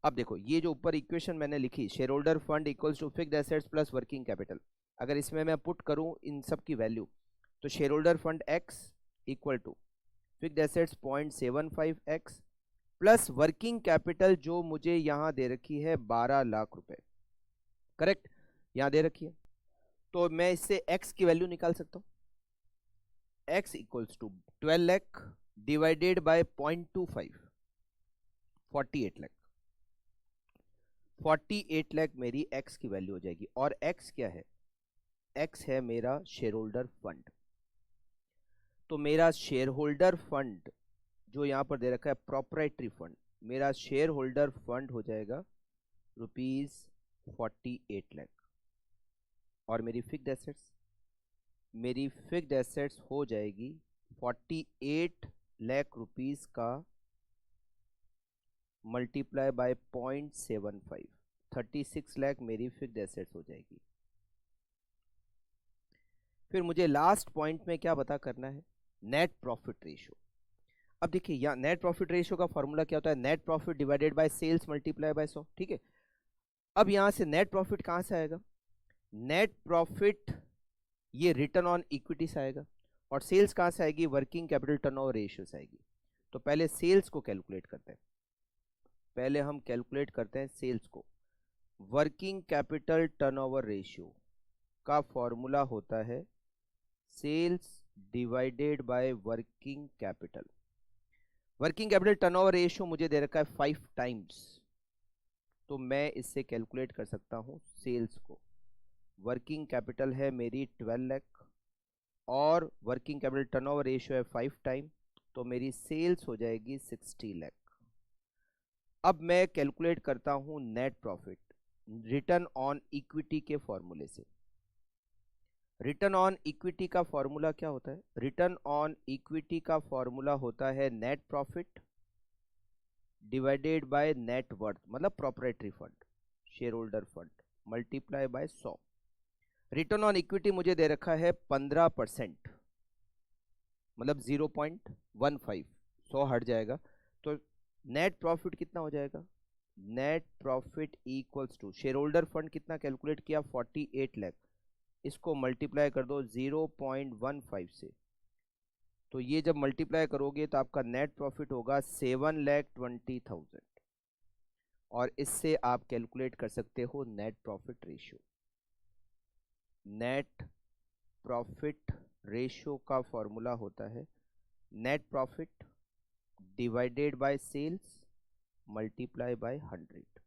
अब देखो, ये जो ऊपर इक्वेशन मैंने लिखी, share holder fund equals to fixed assets plus working capital, अगर इसमें मैं पुट करूं इन सब की वैल्यू, तो share holder fund x equal to fixed assets 0.75x plus working capital जो मुझे यहां दे रखी है 12 लाख रुपए, करेक्ट, यहां दे रखी है। तो मैं इससे x की वैल्यू निकाल सकता हूं, x equals to 12 lakh divided by 0.25, 48 lakh. 48 lakh मेरी x की वैल्यू हो जाएगी। और x क्या है? x है मेरा शेयर होल्डर फंड। तो मेरा शेयर होल्डर फंड जो यहां पर दे रखा है प्रोप्राइटरी फंड, मेरा शेयर होल्डर फंड हो जाएगा 48 लाख। और मेरी फिक्स्ड एसेट्स हो जाएगी 48 लाख रुपीस का मल्टीप्लाई बाय 0.75, 36 लाख मेरी फिक्स्ड एसेट्स हो जाएगी। फिर मुझे लास्ट पॉइंट में क्या पता करना है, नेट प्रॉफिट रेशियो। अब देखिए यहाँ नेट प्रॉफिट रेशियो का फॉर्मूला क्या होता है, net profit divided by sales multiply by 100, ठीक है। अब यहां से नेट प्रॉफिट कहां से आएगा, नेट प्रॉफिट ये रिटर्न ऑन इक्विटी से आएगा, और सेल्स कहां से आएगी, वर्किंग कैपिटल टर्नओवर रेशियो से आएगी। तो पहले सेल्स को कैलकुलेट करते हैं, पहले हम कैलकुलेट करते हैं सेल्स को। वर्किंग कैपिटल टर्नओवर रेशियो का फॉर्मूला होता है sales divided by working capital. Working capital turnover ratio मुझे दे रखा है 5 टाइम्स, तो मैं इससे कैलकुलेट कर सकता हूं सेल्स को। वर्किंग कैपिटल है मेरी 12 लाख और वर्किंग कैपिटल टर्नओवर रेशियो है 5 टाइम, तो मेरी सेल्स हो जाएगी 60 लाख। अब मैं कैलकुलेट करता हूं net profit return on equity के फॉर्मूले से। रिटर्न ऑन इक्विटी का फॉर्मूला क्या होता है, रिटर्न ऑन इक्विटी का फॉर्मूला होता है net profit divided by net worth, मतलब property fund, share holder fund, multiply by 100। Return on equity मुझे दे रखा है 15%, मतलब 0.15, 100 हट जाएगा, तो नेट प्रॉफिट कितना हो जाएगा, net profit equals to share holder fund कितना कैलकुलेट किया 48 लाख, इसको मल्टीप्लाई कर दो 0.15 से, तो ये जब मल्टीप्लाई करोगे तो आपका नेट प्रॉफिट होगा 7,20,000, और इससे आप कैलकुलेट कर सकते हो net profit ratio. Net profit ratio का फॉर्मूला होता है net profit divided by sales multiply by 100।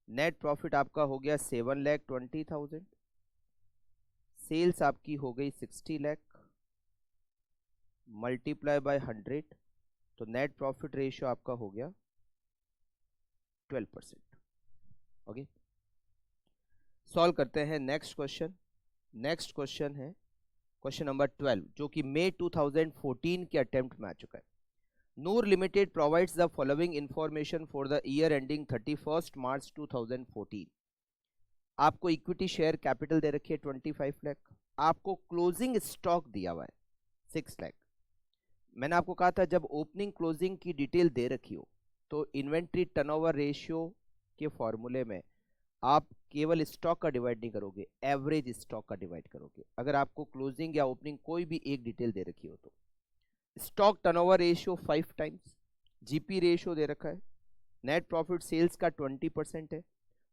Net profit आपका हो गया 7,20,000, सेल्स आपकी हो गई 60 लाख, मल्टीप्लाई बाय 100, तो नेट प्रॉफिट रेशियो आपका हो गया 12%। ओके, सॉल्व करते हैं नेक्स्ट क्वेश्चन। नेक्स्ट क्वेश्चन है क्वेश्चन नंबर 12, जो कि मई 2014 के अटेम्प्ट में आ चुका है। Noor limited provides the following information for the year ending 31 March 2014। आपको इक्विटी शेयर कैपिटल दे रखी है 25 लाख, आपको क्लोजिंग स्टॉक दिया हुआ है 6 लाख। मैंने आपको कहा था जब ओपनिंग क्लोजिंग की डिटेल दे रखी हो तो इन्वेंट्री टर्नओवर रेशियो के फॉर्मूले में आप केवल स्टॉक का डिवाइड नहीं करोगे, एवरेज स्टॉक का डिवाइड करोगे, अगर आपको क्लोजिंग या ओपनिंग कोई भी एक डिटेल दे रखी हो तो। Stock turnover ratio 5 times, GP ratio दे रखा है, नेट प्रॉफिट सेल्स का 20% है,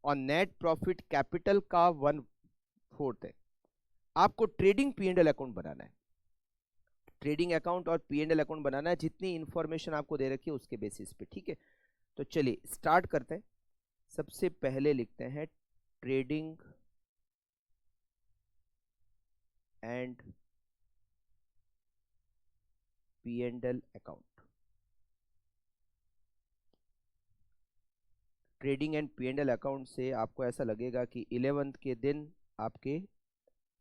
और नेट प्रॉफिट कैपिटल का 1/4 है। आपको ट्रेडिंग पी&एल अकाउंट बनाना है, ट्रेडिंग अकाउंट और पी&एल अकाउंट बनाना है, जितनी इंफॉर्मेशन आपको दे रखी है उसके बेसिस पे, ठीक है। तो चलिए स्टार्ट करते हैं। सबसे पहले लिखते हैं trading and P and L account. Trading and P and L account से आपको ऐसा लगेगा कि 11th के दिन आपके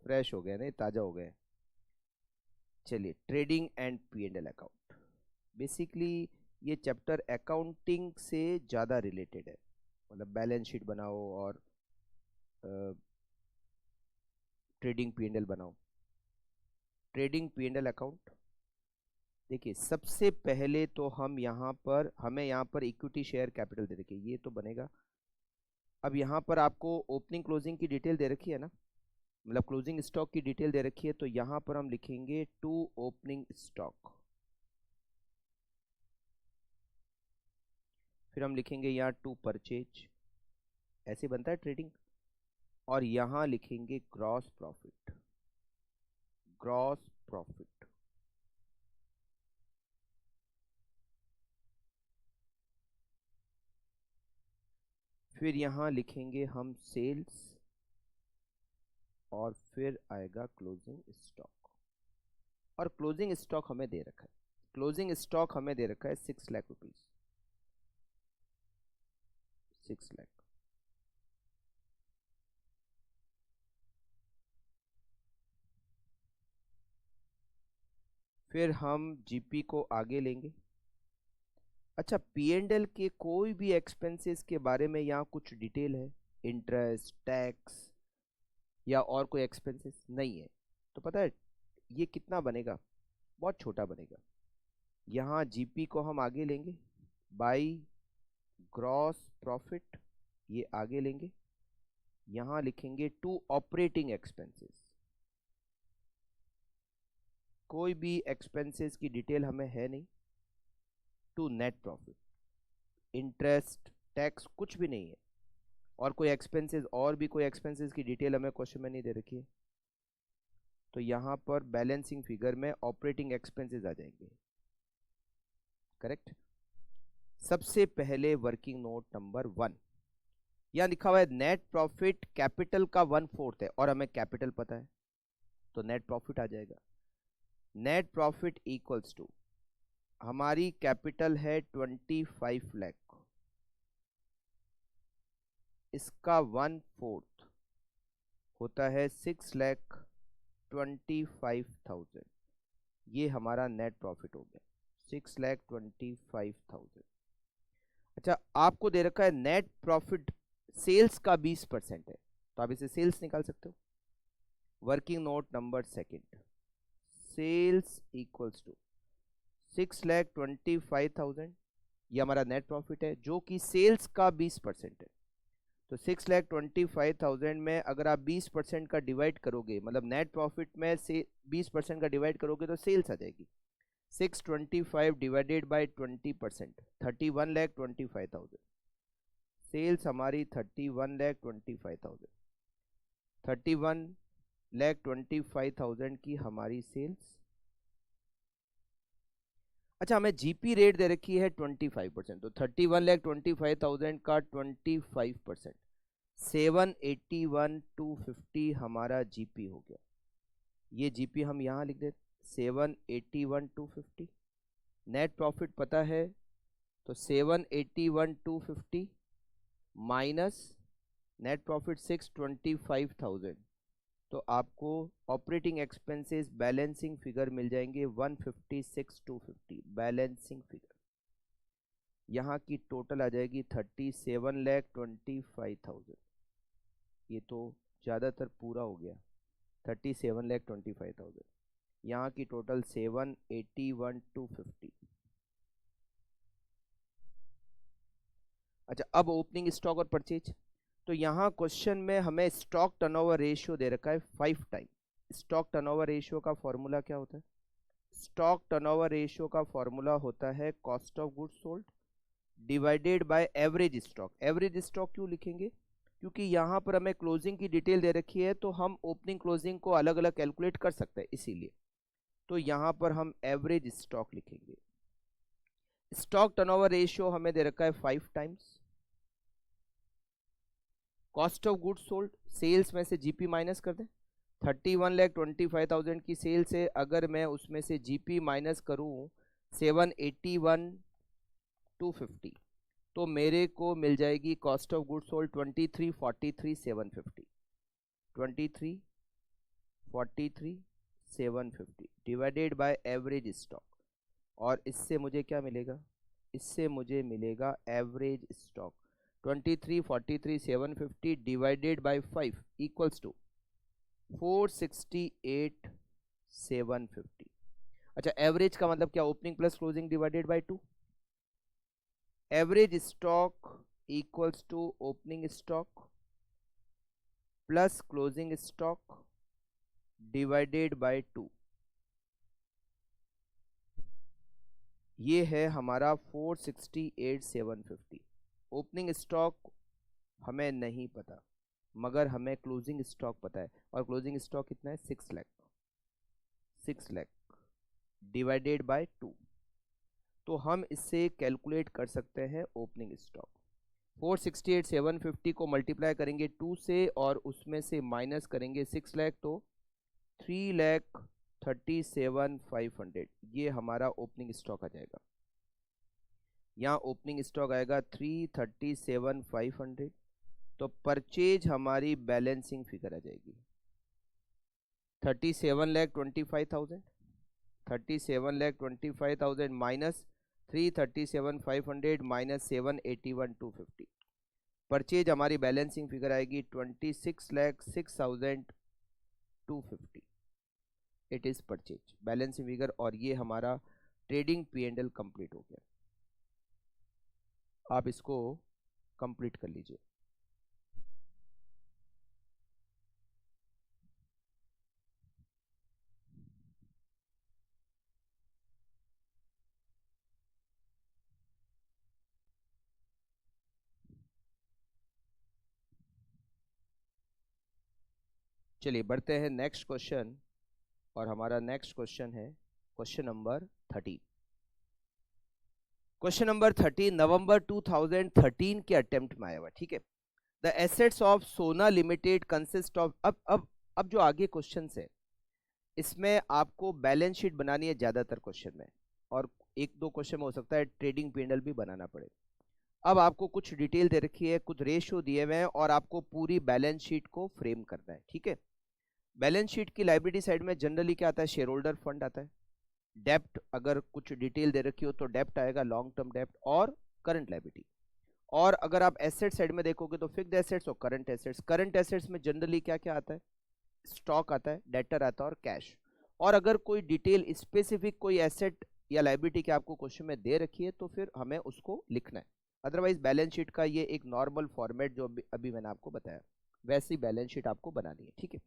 फ्रेश हो गए, नहीं ताजा हो गए। चलिए trading and P and L account, basically ये चैप्टर अकाउंटिंग से ज़्यादा रिलेटेड है, मतलब बैलेंस शीट बनाओ और ट्रेडिंग पी&एल बनाओ। ट्रेडिंग पी&एल अकाउंट, देखिए सबसे पहले तो हमें यहाँ पर इक्विटी शेयर कैपिटल दे रखी है, ये तो बनेगा। अब यहाँ पर आपको ओपनिंग क्लोजिंग की डिटेल दे रखी है ना, मतलब क्लोजिंग स्टॉक की डिटेल दे रखी है, तो यहाँ पर हम लिखेंगे टू ओपनिंग स्टॉक, फिर हम लिखेंगे यहाँ टू परचेज, ऐसे बनता है ट्रेडिंग, और यहाँ लिखेंगे ग्रॉस प्रॉफिट, ग्रॉस प्रॉफिट। फिर यहाँ लिखेंगे हम सेल्स, और फिर आएगा क्लोजिंग स्टॉक। और क्लोजिंग स्टॉक हमें दे रखा है, क्लोजिंग स्टॉक हमें दे रखा है 6 लाख रुपीज, 6 लाख। फिर हम जीपी को आगे लेंगे। अच्छा, पी एंड एल के कोई भी एक्सपेंसेस के बारे में यहाँ कुछ डिटेल है? इंटरेस्ट, टैक्स या और कोई एक्सपेंसेस नहीं है। तो पता है ये कितना बनेगा? बहुत छोटा बनेगा। यहाँ जीपी को हम आगे लेंगे, बाई ग्रॉस प्रॉफिट ये आगे लेंगे, यहाँ लिखेंगे टू ऑपरेटिंग एक्सपेंसेस। कोई भी एक्सपेंसेस की डिटेल हमें है नहीं, to net profit. Interest, tax कुछ भी नहीं है, और कोई एक्सपेंसेस, और भी कोई एक्सपेंसेस की डिटेल हमें क्वेश्चन में नहीं दे रखी है। तो यहाँ पर बैलेंसिंग फिगर में ऑपरेटिंग एक्सपेंसेस आ जाएंगे। करेक्ट। सबसे पहले वर्किंग नोट नंबर 1, यहाँ लिखा हुआ है नेट प्रॉफिट कैपिटल का 1/4 है, और हमें कैपिटल पता है तो नेट प्रॉफिट आ जाएगा। नेट प्रॉफिट इक्वल्स टू, हमारी कैपिटल है 25 लाख, इसका 1/4 होता है 6,25,000। ये हमारा नेट प्रॉफिट हो गया 6,25,000। अच्छा, आपको दे रखा है नेट प्रॉफिट सेल्स का 20% है, तो आप इसे सेल्स निकाल सकते हो। Working note number 2, sales equals to 6,25,000, ये हमारा नेट प्रॉफिट है जो कि सेल्स का 20% है। तो 6,25,000 में अगर आप 20% का डिवाइड करोगे, मतलब नेट प्रॉफिट में से 20% का डिवाइड करोगे तो सेल्स आ जाएगी। 625 डिवाइडेड बाय 20%, 31,25,000। सेल्स हमारी 31,25,000, 31,25,000 की हमारी सेल्स। अच्छा, हमें जीपी रेट दे रखी है 25%, तो 31,25,000 का 25%, 781,250 हमारा जीपी हो गया। ये जीपी हम यहाँ लिख देते, 781,250। नेट प्रॉफिट पता है, तो 781,250 माइनस नेट प्रॉफिट 625,000, तो आपको ऑपरेटिंग एक्सपेंसेस बैलेंसिंग फिगर मिल जाएंगे 156,250 बैलेंसिंग फिगर। यहाँ की टोटल आ जाएगी 37,25,000। ये तो ज़्यादातर पूरा हो गया, 37,25,000। यहाँ की टोटल 781,250। अच्छा, अब ओपनिंग स्टॉक और परचेज। तो यहाँ क्वेश्चन में हमें स्टॉक टर्नओवर रेशियो दे रखा है 5 टाइम। स्टॉक टर्नओवर रेशियो का फॉर्मूला क्या होता है? स्टॉक टर्नओवर रेशियो का फॉर्मूला होता है cost of goods sold divided by average stock. Average stock क्यों लिखेंगे? क्योंकि यहाँ पर हमें क्लोजिंग की डिटेल दे रखी है, तो हम ओपनिंग क्लोजिंग को अलग अलग कैलकुलेट कर सकते हैं, इसीलिए तो यहाँ पर हम एवरेज स्टॉक लिखेंगे। स्टॉक टर्नओवर रेशियो हमें दे रखा है 5 times. Cost of goods sold, sales में से जीपी माइनस कर दें। 31,25,000 की सेल्स है, अगर मैं उसमें से जीपी माइनस करूं 781,250, तो मेरे को मिल जाएगी cost of goods sold 23,43,750। 23,43,750 divided by average stock. और इससे मुझे क्या मिलेगा? इससे मुझे मिलेगा average stock 23,43,750 divided by 5 equals to 468,750। अच्छा, एवरेज का मतलब क्या? Opening plus closing divided by 2। Average stock equals to opening stock plus closing stock divided by 2। ये है हमारा 468,750। ओपनिंग स्टॉक हमें नहीं पता, मगर हमें क्लोजिंग स्टॉक पता है, और क्लोजिंग स्टॉक कितना है? 6 लाख। 6 लाख डिवाइडेड बाय 2, तो हम इससे कैलकुलेट कर सकते हैं ओपनिंग स्टॉक। 468,750 को मल्टीप्लाई करेंगे 2 से, और उसमें से माइनस करेंगे 6 लाख, तो 3,37,500। ये हमारा ओपनिंग स्टॉक आ जाएगा। यहाँ ओपनिंग स्टॉक आएगा 3,37,500, तो परचेज हमारी बैलेंसिंग फिगर आ जाएगी 37,25,000 37,25,000 माइनस 337,500 माइनस 781,250। परचेज हमारी बैलेंसिंग फिगर आएगी 26,06,250। It is purchase balancing figure, और ये हमारा ट्रेडिंग P&L कंप्लीट हो गया। आप इसको कंप्लीट कर लीजिए। चलिए बढ़ते हैं नेक्स्ट क्वेश्चन, और हमारा नेक्स्ट क्वेश्चन है क्वेश्चन नंबर 13। क्वेश्चन नंबर 13 नवंबर 2013 के अटेम्प्ट में आया हुआ, ठीक है। द एसेट्स ऑफ सोना लिमिटेड कंसिस्ट ऑफ, अब जो आगे क्वेश्चन है इसमें आपको बैलेंस शीट बनानी है ज्यादातर क्वेश्चन में, और एक दो क्वेश्चन में हो सकता है ट्रेडिंग P&L भी बनाना पड़े। अब आपको कुछ डिटेल दे रखी है, कुछ रेशियो दिए हुए हैं, और आपको पूरी बैलेंस शीट को फ्रेम करना है, ठीक है। बैलेंस शीट की लाइबिलिटी साइड में जनरली क्या आता है, शेयर होल्डर फंड आता है। डेप्ट अगर कुछ डिटेल दे रखी हो तो डेप्ट आएगा, लॉन्ग टर्म डेप्ट और करंट लाइबिलिटी। और अगर आप एसेट साइड में देखोगे तो फिक्स्ड एसेट्स और करंट एसेट्स। करंट एसेट्स में जनरली क्या क्या आता है, स्टॉक आता है, डेटर आता है और कैश। और अगर कोई डिटेल स्पेसिफिक कोई एसेट या लाइबिलिटी की आपको क्वेश्चन में दे रखी है तो फिर हमें उसको लिखना है। अदरवाइज बैलेंस शीट का ये एक नॉर्मल फॉर्मेट जो अभी मैंने आपको बताया वैसी बैलेंस शीट आपको बनानी है, ठीक है।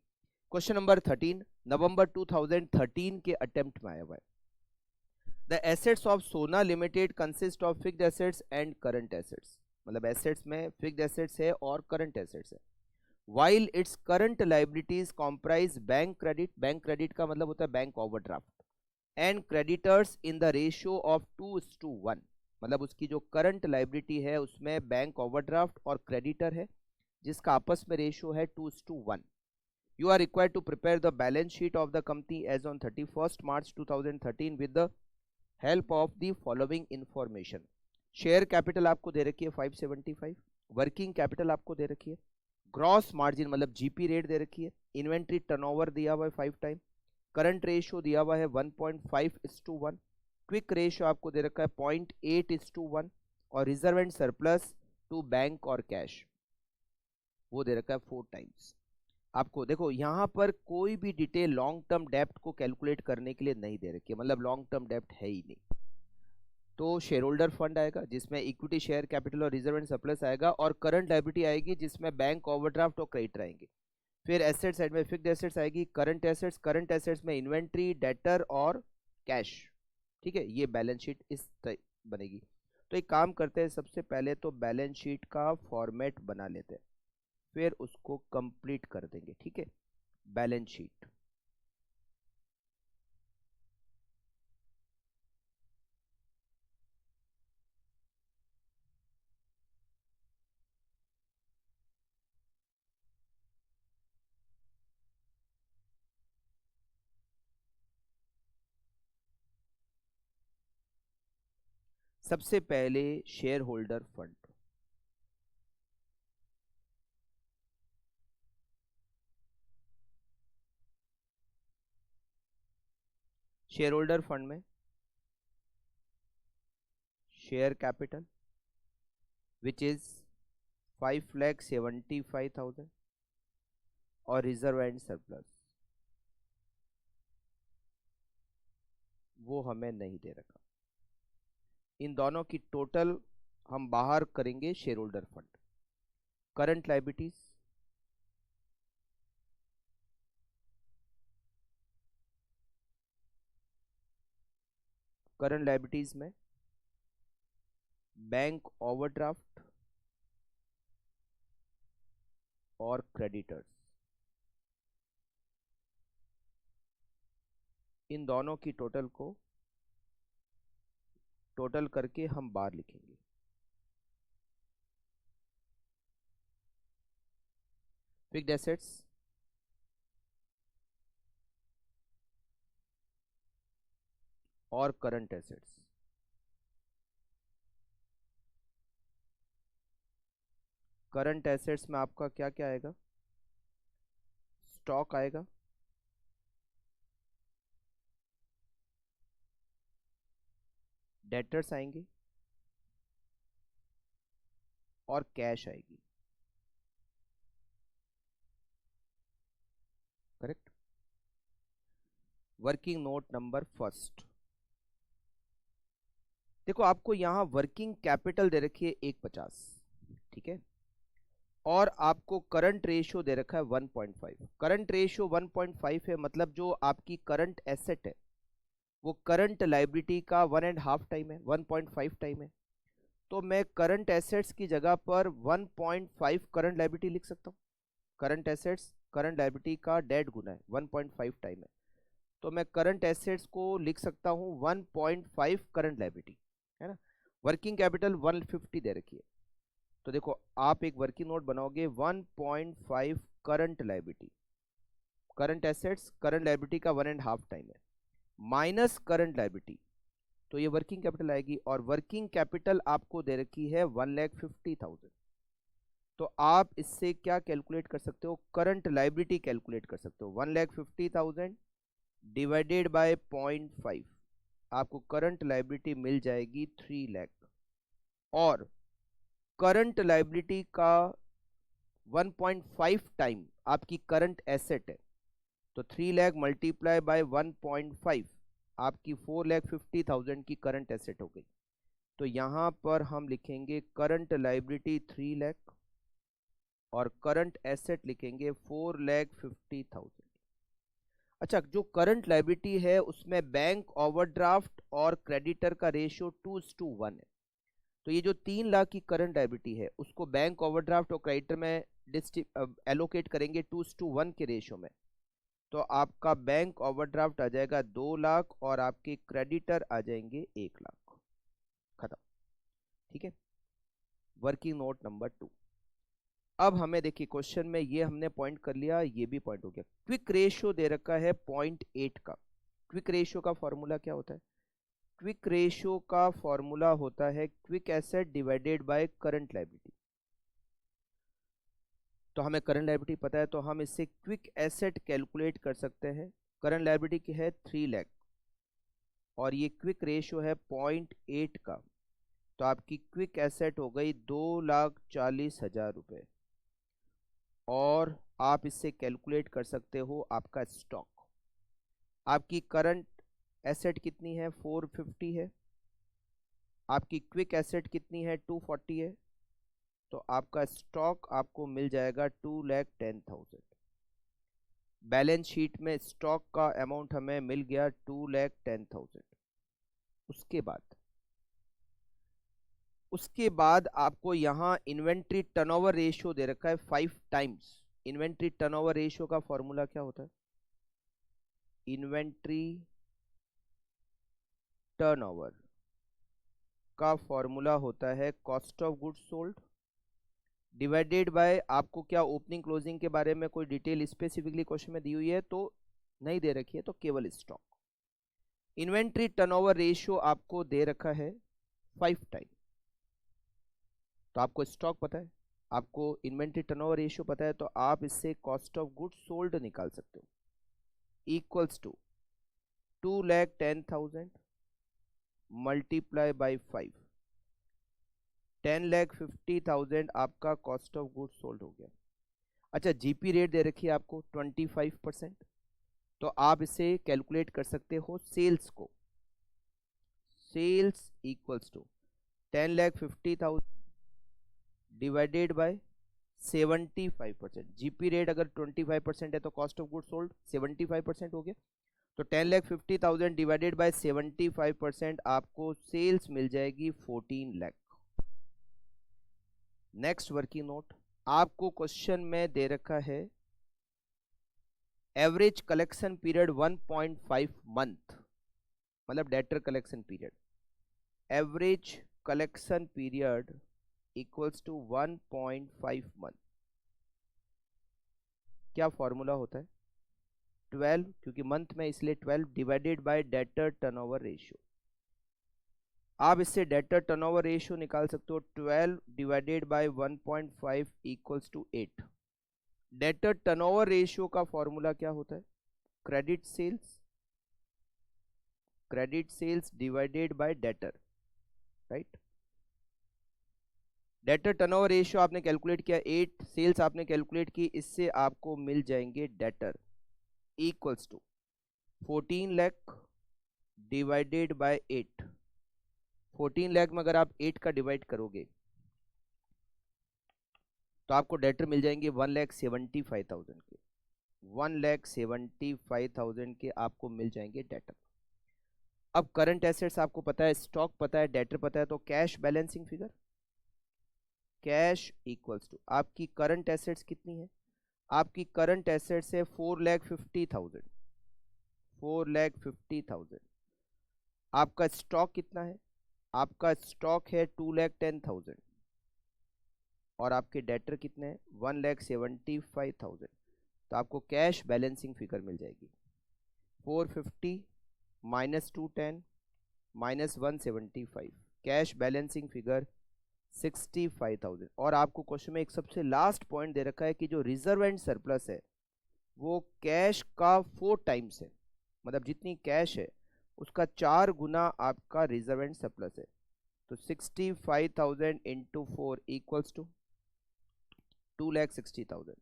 क्वेश्चन नंबर 13 नवंबर 2013 के अटेम्प्ट में आया हुआ है। द एसेट्स ऑफ सोना limited consist of fixed assets and current assets, मतलब एसेट्स में फिक्स्ड एसेट्स है और करंट एसेट्स है। While its current liabilities comprise bank credit, bank credit का मतलब होता है bank overdraft, and creditors in the ratio of 2:1, मतलब उसकी जो करंट लाइबिलिटी है उसमें बैंक ओवरड्राफ्ट और क्रेडिटर है जिसका आपस में रेशियो है 2:1। You are required to prepare the balance sheet of the company as on 31st March 2013 with the help of the following information. Share capital आपको दे रखी है 575, वर्किंग कैपिटल आपको दे रखी है, ग्रॉस मार्जिन मतलब जीपी रेट दे रखी है, इन्वेंट्री टर्नओवर दिया हुआ है 5 टाइम, करंट रेशियो दिया हुआ है 1.5:1, क्विक रेशियो आपको दे रखा है 0.8:1, और reserve and surplus to bank और कैश वो दे रखा है 4 टाइम्स। आपको देखो यहाँ पर कोई भी डिटेल लॉन्ग टर्म डेप्ट को कैलकुलेट करने के लिए नहीं दे रखी है, मतलब लॉन्ग टर्म डेप्ट है ही नहीं। तो शेयर होल्डर फंड आएगा जिसमें इक्विटी शेयर कैपिटल और रिजर्व एंड सरप्लस आएगा, और करंट लायबिलिटी आएगी जिसमें बैंक ओवरड्राफ्ट और क्रेडिटर आएंगे। फिर एसेट साइड में फिक्स्ड एसेट्स आएगी, करंट एसेट्स में इन्वेंट्री, डेटर और कैश, ठीक है। ये बैलेंस शीट इस बनेगी। तो एक काम करते हैं, सबसे पहले तो बैलेंस शीट का फॉर्मेट बना लेते हैं, फिर उसको कंप्लीट कर देंगे, ठीक है। बैलेंस शीट सबसे पहले share holder fund, share holder fund में शेयर कैपिटल विच इज 5,75,000 और रिजर्व एंड सरप्लस वो हमें नहीं दे रखा। इन दोनों की टोटल हम बाहर करेंगे share holder fund. Current liabilities में बैंक ओवरड्राफ्ट और क्रेडिटर्स, इन दोनों की टोटल को टोटल करके हम बाहर लिखेंगे। फिक्स्ड एसेट्स और करंट एसेट्स, करंट एसेट्स में आपका क्या क्या आएगा, स्टॉक आएगा, डेटर्स आएंगे और कैश आएगी, correct. Working note number first, देखो आपको यहां वर्किंग कैपिटल दे रखी है 150, ठीक है, और आपको करंट रेशियो दे रखा है 1.5। करंट रेशियो 1.5 है, मतलब जो आपकी करंट एसेट है वो करंट लाइबिलिटी का 1.5 टाइम है, 1.5 टाइम है। तो मैं करंट एसेट्स की जगह पर 1.5 करंट लाइबिलिटी लिख सकता हूँ। करंट एसेट्स करंट लाइबिलिटी का डेढ़ गुना है, 1.5 टाइम है। तो मैं करंट एसेट्स को लिख सकता हूँ 1.5 करंट लाइबिलिटी, है ना। वर्किंग कैपिटल 150 दे रखी है, तो देखो आप एक वर्किंग नोट बनाओगे 1.5 current liability, current assets current liability का 1.5 टाइम है, माइनस करंट लाइबिलिटी, तो ये वर्किंग कैपिटल आएगी। और वर्किंग कैपिटल आपको दे रखी है 1,50,000। तो आप इससे क्या कैलकुलेट कर सकते हो, करंट लाइबिलिटी कैलकुलेट कर सकते हो। 1,50,000 डिवाइडेड बाय 0.5, आपको करंट लाइबिलिटी मिल जाएगी 3 लाख। और करंट लाइबिलिटी का 1.5 टाइम आपकी करंट एसेट है, तो 3 लाख मल्टीप्लाई बाय 1.5 आपकी 4,50,000 की करंट एसेट हो गई। तो यहां पर हम लिखेंगे करंट लाइबिलिटी 3 लाख और करंट एसेट लिखेंगे 4,50,000। अच्छा, जो करंट लाइबिलिटी है उसमें बैंक ओवरड्राफ्ट और क्रेडिटर का रेशियो 2:1 है। तो ये जो 3 लाख की करंट लाइबिलिटी है उसको बैंक ओवरड्राफ्ट और क्रेडिटर में एलोकेट करेंगे 2:1 के रेशियो में। तो आपका बैंक ओवरड्राफ्ट आ जाएगा 2 लाख और आपके क्रेडिटर आ जाएंगे 1 लाख, खत्म, ठीक है। Working note number 2। अब हमें देखिए क्वेश्चन में ये हमने पॉइंट कर लिया, ये भी पॉइंट हो गया। क्विक रेशियो दे रखा है 0.8 का। क्विक रेशियो का फॉर्मूला क्या होता है, क्विक रेशियो का फॉर्मूला होता है quick asset divided by current liability. तो हमें करंट लायबिलिटी पता है तो हम इससे क्विक एसेट कैलकुलेट कर सकते हैं। करंट लायबिलिटी की है 3 लाख और ये क्विक रेशियो है 0.8 का, तो आपकी क्विक एसेट हो गई 2,40,000 रुपये। और आप इससे कैलकुलेट कर सकते हो आपका स्टॉक। आपकी करंट एसेट कितनी है, 450 है, आपकी क्विक एसेट कितनी है, 240 है, तो आपका स्टॉक आपको मिल जाएगा 2,10,000। बैलेंस शीट में स्टॉक का अमाउंट हमें मिल गया 2,10,000। उसके बाद आपको यहां इन्वेंट्री टर्नओवर रेशियो दे रखा है 5 टाइम्स। इन्वेंट्री टर्नओवर रेशियो का फॉर्मूला क्या होता है, इन्वेंट्री टर्नओवर का फॉर्मूला होता है cost of goods sold divided bye, आपको क्या ओपनिंग क्लोजिंग के बारे में कोई डिटेल स्पेसिफिकली क्वेश्चन में दी हुई है तो नहीं दे रखी है, तो केवल स्टॉक। इन्वेंट्री टर्नओवर रेशियो आपको दे रखा है 5 टाइम, तो आपको स्टॉक पता है, आपको इन्वेंट्री टर्नओवर रेशियो पता है, तो आप इससे कॉस्ट ऑफ गुड्स सोल्ड निकाल सकते हो इक्वल्स टू 2,10,000 मल्टीप्लाई बाई 5, 10,50,000 आपका कॉस्ट ऑफ गुड्स सोल्ड हो गया। अच्छा, जीपी रेट दे रखी है आपको 25%, तो आप इसे कैलकुलेट कर सकते हो सेल्स को। Sales equals to 10,50,000 divided by 75%। GP rate अगर 25% है तो कॉस्ट ऑफ गुड्स सोल्ड 75% हो गया, तो 10,50,000 डिवाइडेड बाय 75% आपको सेल्स मिल जाएगी 14 लाख। नेक्स्ट वर्किंग नोट, आपको क्वेश्चन में दे रखा है एवरेज कलेक्शन पीरियड 1.5 मंथ, मतलब debtor collection period. Average collection period equals to 1.5 month. क्या फॉर्मूला होता है, 12, क्योंकि मंथ में इसलिए 12 divided by debtor turnover ratio. आप इससे डेटर टर्नओवर रेशियो निकाल सकते हो, 12 divided by 1.5 equals to 8। Debtor turnover ratio का फॉर्मूला क्या होता है, credit sales divided by debtor. Right. Debtor turnover ratio आपने कैलकुलेट किया 8, सेल्स आपने कैलकुलेट की, इससे आपको मिल जाएंगे debtor equals to 14 lakh divided by 8। 14 lakh में अगर आप 8 का डिवाइड करोगे तो आपको डेटर मिल जाएंगे 1,75,000 के। 1,75,000 के आपको मिल जाएंगे डेटर। अब करंट एसेट्स आपको पता है, स्टॉक पता है, डेटर पता है, तो cash balancing figure, cash equals to आपकी करंट एसेट्स कितनी है? आपकी करंट एसेट्स है 4,50,000। 4,50,000। आपका स्टॉक कितना है? आपका स्टॉक है 2,10,000 और आपके डेटर कितने हैं? 1,75,000। तो आपको कैश बैलेंसिंग फिगर मिल जाएगी 450 minus 210 minus 175, cash balancing figure 65,000। और आपको क्वेश्चन में एक सबसे लास्ट पॉइंट दे रखा है कि जो रिजर्व एंड सरप्लस है वो कैश का 4 टाइम्स है, मतलब जितनी कैश है उसका 4 गुना आपका रिजर्व एंड सरप्लस है। तो 65,000 इंटू 4 इक्वल्स टू 2,60,000।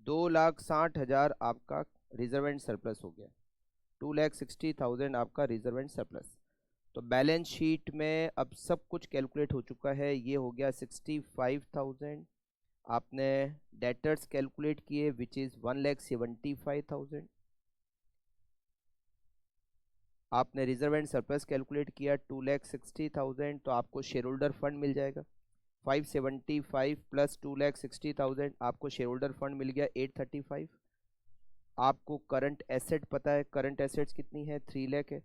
2,60,000 आपका रिजर्व एंड सरप्लस हो गया। 2,60,000 आपका रिजर्व एंड सरप्लस। तो बैलेंस शीट में अब सब कुछ कैलकुलेट हो चुका है। ये हो गया 65,000। आपने डेटर्स कैलकुलेट किए विच इज 1,75,000। आपने रिजर्व एंड सरप्लस कैलकुलेट किया 2,60,000। तो आपको शेयर होल्डर फंड मिल जाएगा 575 प्लस 2,60,000, आपको शेयर होल्डर फंड मिल गया 835। आपको करंट एसेट पता है, करंट एसेट्स कितनी है? 3 लाख है।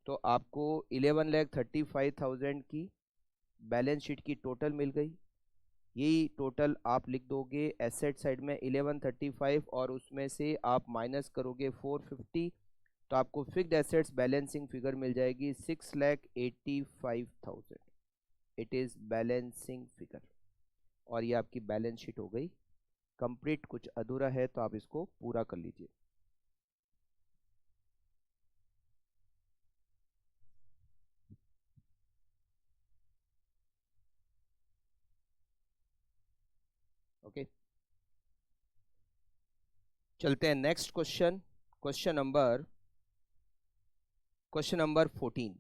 तो आपको 11,35,000 की बैलेंस शीट की टोटल मिल गई। यही टोटल आप लिख दोगे एसेट साइड में 1135 और उसमें से आप माइनस करोगे 450, तो आपको फिक्स्ड एसेट्स बैलेंसिंग फिगर मिल जाएगी 6,85,000। It is balancing figure. और ये आपकी बैलेंस शीट हो गई कंप्लीट। कुछ अधूरा है तो आप इसको पूरा कर लीजिए। ओके, चलते हैं next question. Question number 14।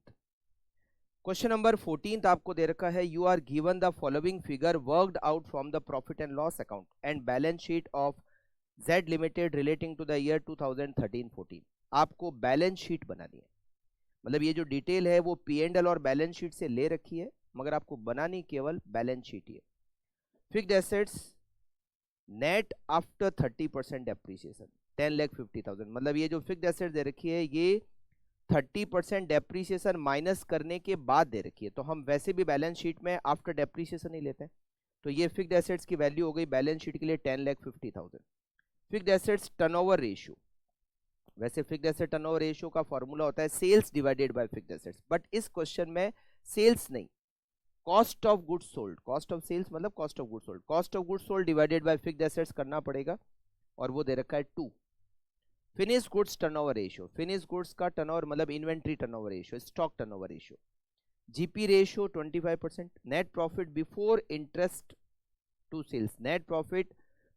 Question number 14 आपको दे रखा है you are given the following figure worked out from the profit and loss account and balance sheet of Z limited relating to the year 2013-14। आपको balance sheet बनानी है, मतलब ये जो डिटेल है वो P&L और बैलेंस शीट से ले रखी है, मगर आपको बनानी केवल बैलेंस शीट ही है। Fixed assets net after 30% depreciation 10,50,000, मतलब ये जो फिक्स्ड एसेट दे रखी है ये 30% डेप्रीसिएशन माइनस करने के बाद दे रखी है। तो हम वैसे भी बैलेंस शीट में आफ्टर डेप्रीसिएशन ही लेते हैं। तो ये फिक्स्ड एसेट्स की वैल्यू हो गई बैलेंस शीट के लिए 10,50,000। फिक्स्ड एसेट्स टर्नओवर रेशियो, वैसे फिक्स्ड एसेट टर्नओवर रेशियो का फॉर्मूला होता है sales divided by fixed assets, but इस क्वेश्चन में सेल्स नहीं, cost of goods sold, cost of sales मतलब cost of goods sold, cost of goods sold divided by fixed assets करना पड़ेगा और वो दे रखा है 2। Finish goods turnover ratio, finish goods का टर्नओवर मतलब inventory turnover ratio, stock turnover ratio, GP ratio 25%, net profit before interest to sales, net profit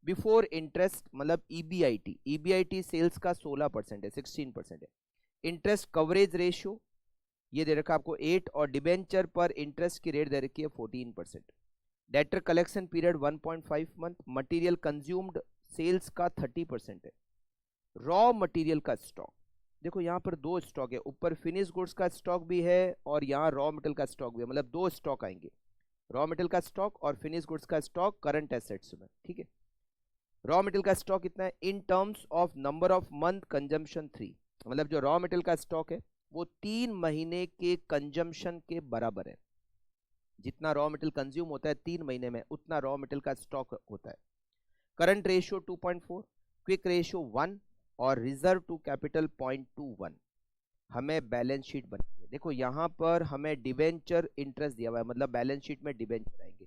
before interest मतलब ईबीआईटी, ईबीआईटी सेल्स का 16% है, 16% है। इंटरेस्ट कवरेज रेशियो ये दे रखा आपको 8 और डिबेंचर पर इंटरेस्ट की रेट दे रखी है 14%। Debtor collection period 1.5 month, material consumed sales का 30% है। रॉ मटेरियल का स्टॉक, देखो यहाँ पर 2 स्टॉक है, ऊपर फिनिश गुड्स का स्टॉक भी है और यहाँ रॉ मटेरियल का स्टॉक भी है, मतलब 2 स्टॉक आएंगे, रॉ मटेरियल का स्टॉक और फिनिश गुड्स का स्टॉक करंट एसेट्स में, ठीक है। रॉ मटेरियल का स्टॉक कितना है in terms of number of month consumption 3, मतलब जो रॉ मटेरियल का स्टॉक है वो 3 महीने के कंजम्पशन के बराबर है। जितना रॉ मटेरियल कंज्यूम होता है 3 महीने में उतना रॉ मटेरियल का स्टॉक होता है। करंट रेशियो 2.4, क्विक रेशियो 1 और रिजर्व टू कैपिटल 0.21। हमें बैलेंस शीट बनानी है। देखो यहाँ पर हमें डिबेंचर इंटरेस्ट दिया हुआ है, मतलब बैलेंस शीट में डिबेंचर आएंगे।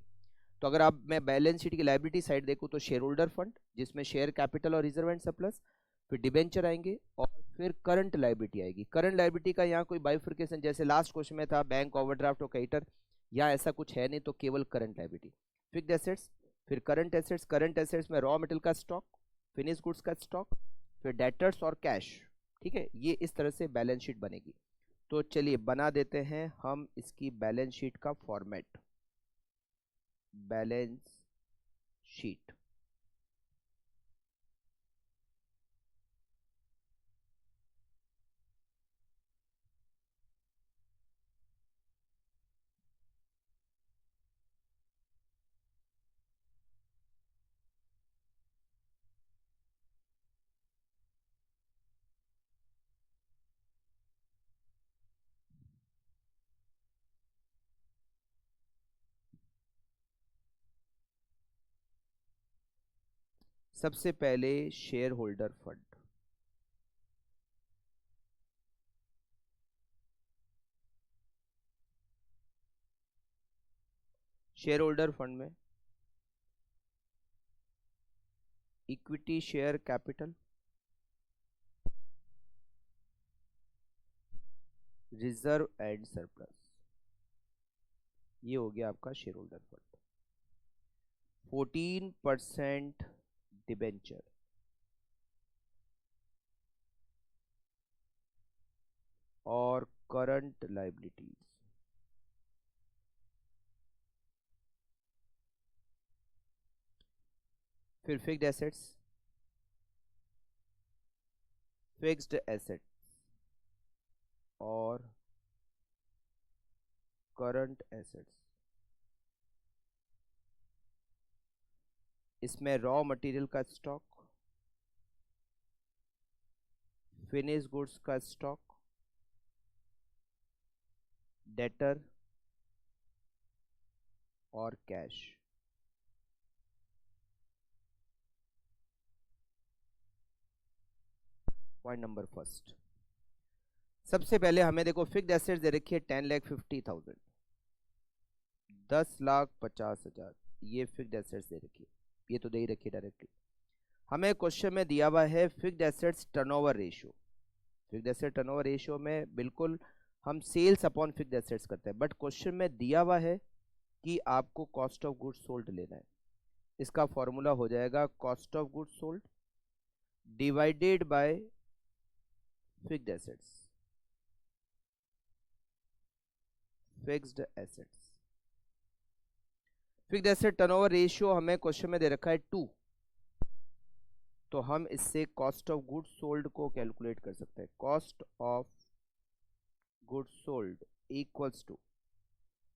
तो अगर आप मैं बैलेंस शीट की लायबिलिटी साइड देखूं तो शेयर होल्डर फंड जिसमें शेयर कैपिटल और रिजर्व एंड सरप्लस, फिर डिबेंचर आएंगे और फिर करंट लायबिलिटी आएगी। करंट लायबिलिटी का यहाँ कोई बाइफर्केशन जैसे लास्ट क्वेश्चन में था बैंक ओवरड्राफ्ट और क्रेडिटर, या ऐसा कुछ है नहीं, तो केवल करंट लायबिलिटी। फिक्स्ड एसेट्स, फिर करंट एसेट्स, करंट एसेट्स में रॉ मटेरियल का स्टॉक, फिनिश गुड्स का स्टॉक, फिर डेटर्स और कैश। ठीक है, ये इस तरह से बैलेंस शीट बनेगी। तो चलिए बना देते हैं हम इसकी बैलेंस शीट का फॉर्मेट। बैलेंस शीट, सबसे पहले share holder fund. Share holder fund में equity share capital, reserve and surplus, ये हो गया आपका शेयर होल्डर फंड। 14% डिबेंचर, और करंट लायबिलिटीज। फिर फिक्स्ड एसेट्स, फिक्स्ड एसेट्स और करंट एसेट्स। इसमें रॉ मटेरियल का स्टॉक, फिनिश गुड्स का स्टॉक, डेटर और कैश। पॉइंट नंबर फर्स्ट, सबसे पहले हमें देखो फिक्स्ड एसेट्स दे रखी है 10,50,000, 10,50,000, ये फिक्स्ड एसेट्स दे रखी है, ये तो दे ही रखी है डायरेक्टली। हमें क्वेश्चन में दिया हुआ है fixed assets turnover ratio. Fixed asset turnover ratio में बिल्कुल हम सेल्स अपॉन फिक्स्ड एसेट्स करते हैं, बट क्वेश्चन में दिया हुआ है कि आपको कॉस्ट ऑफ गुड्स सोल्ड लेना है। इसका फॉर्मूला हो जाएगा cost of goods sold divided by fixed assets. Fixed assets, fixed asset turnover ratio हमें क्वेश्चन में दे रखा है 2, तो हम इससे कॉस्ट ऑफ गुड्स सोल्ड को कैलकुलेट कर सकते हैं। Cost of goods sold equals to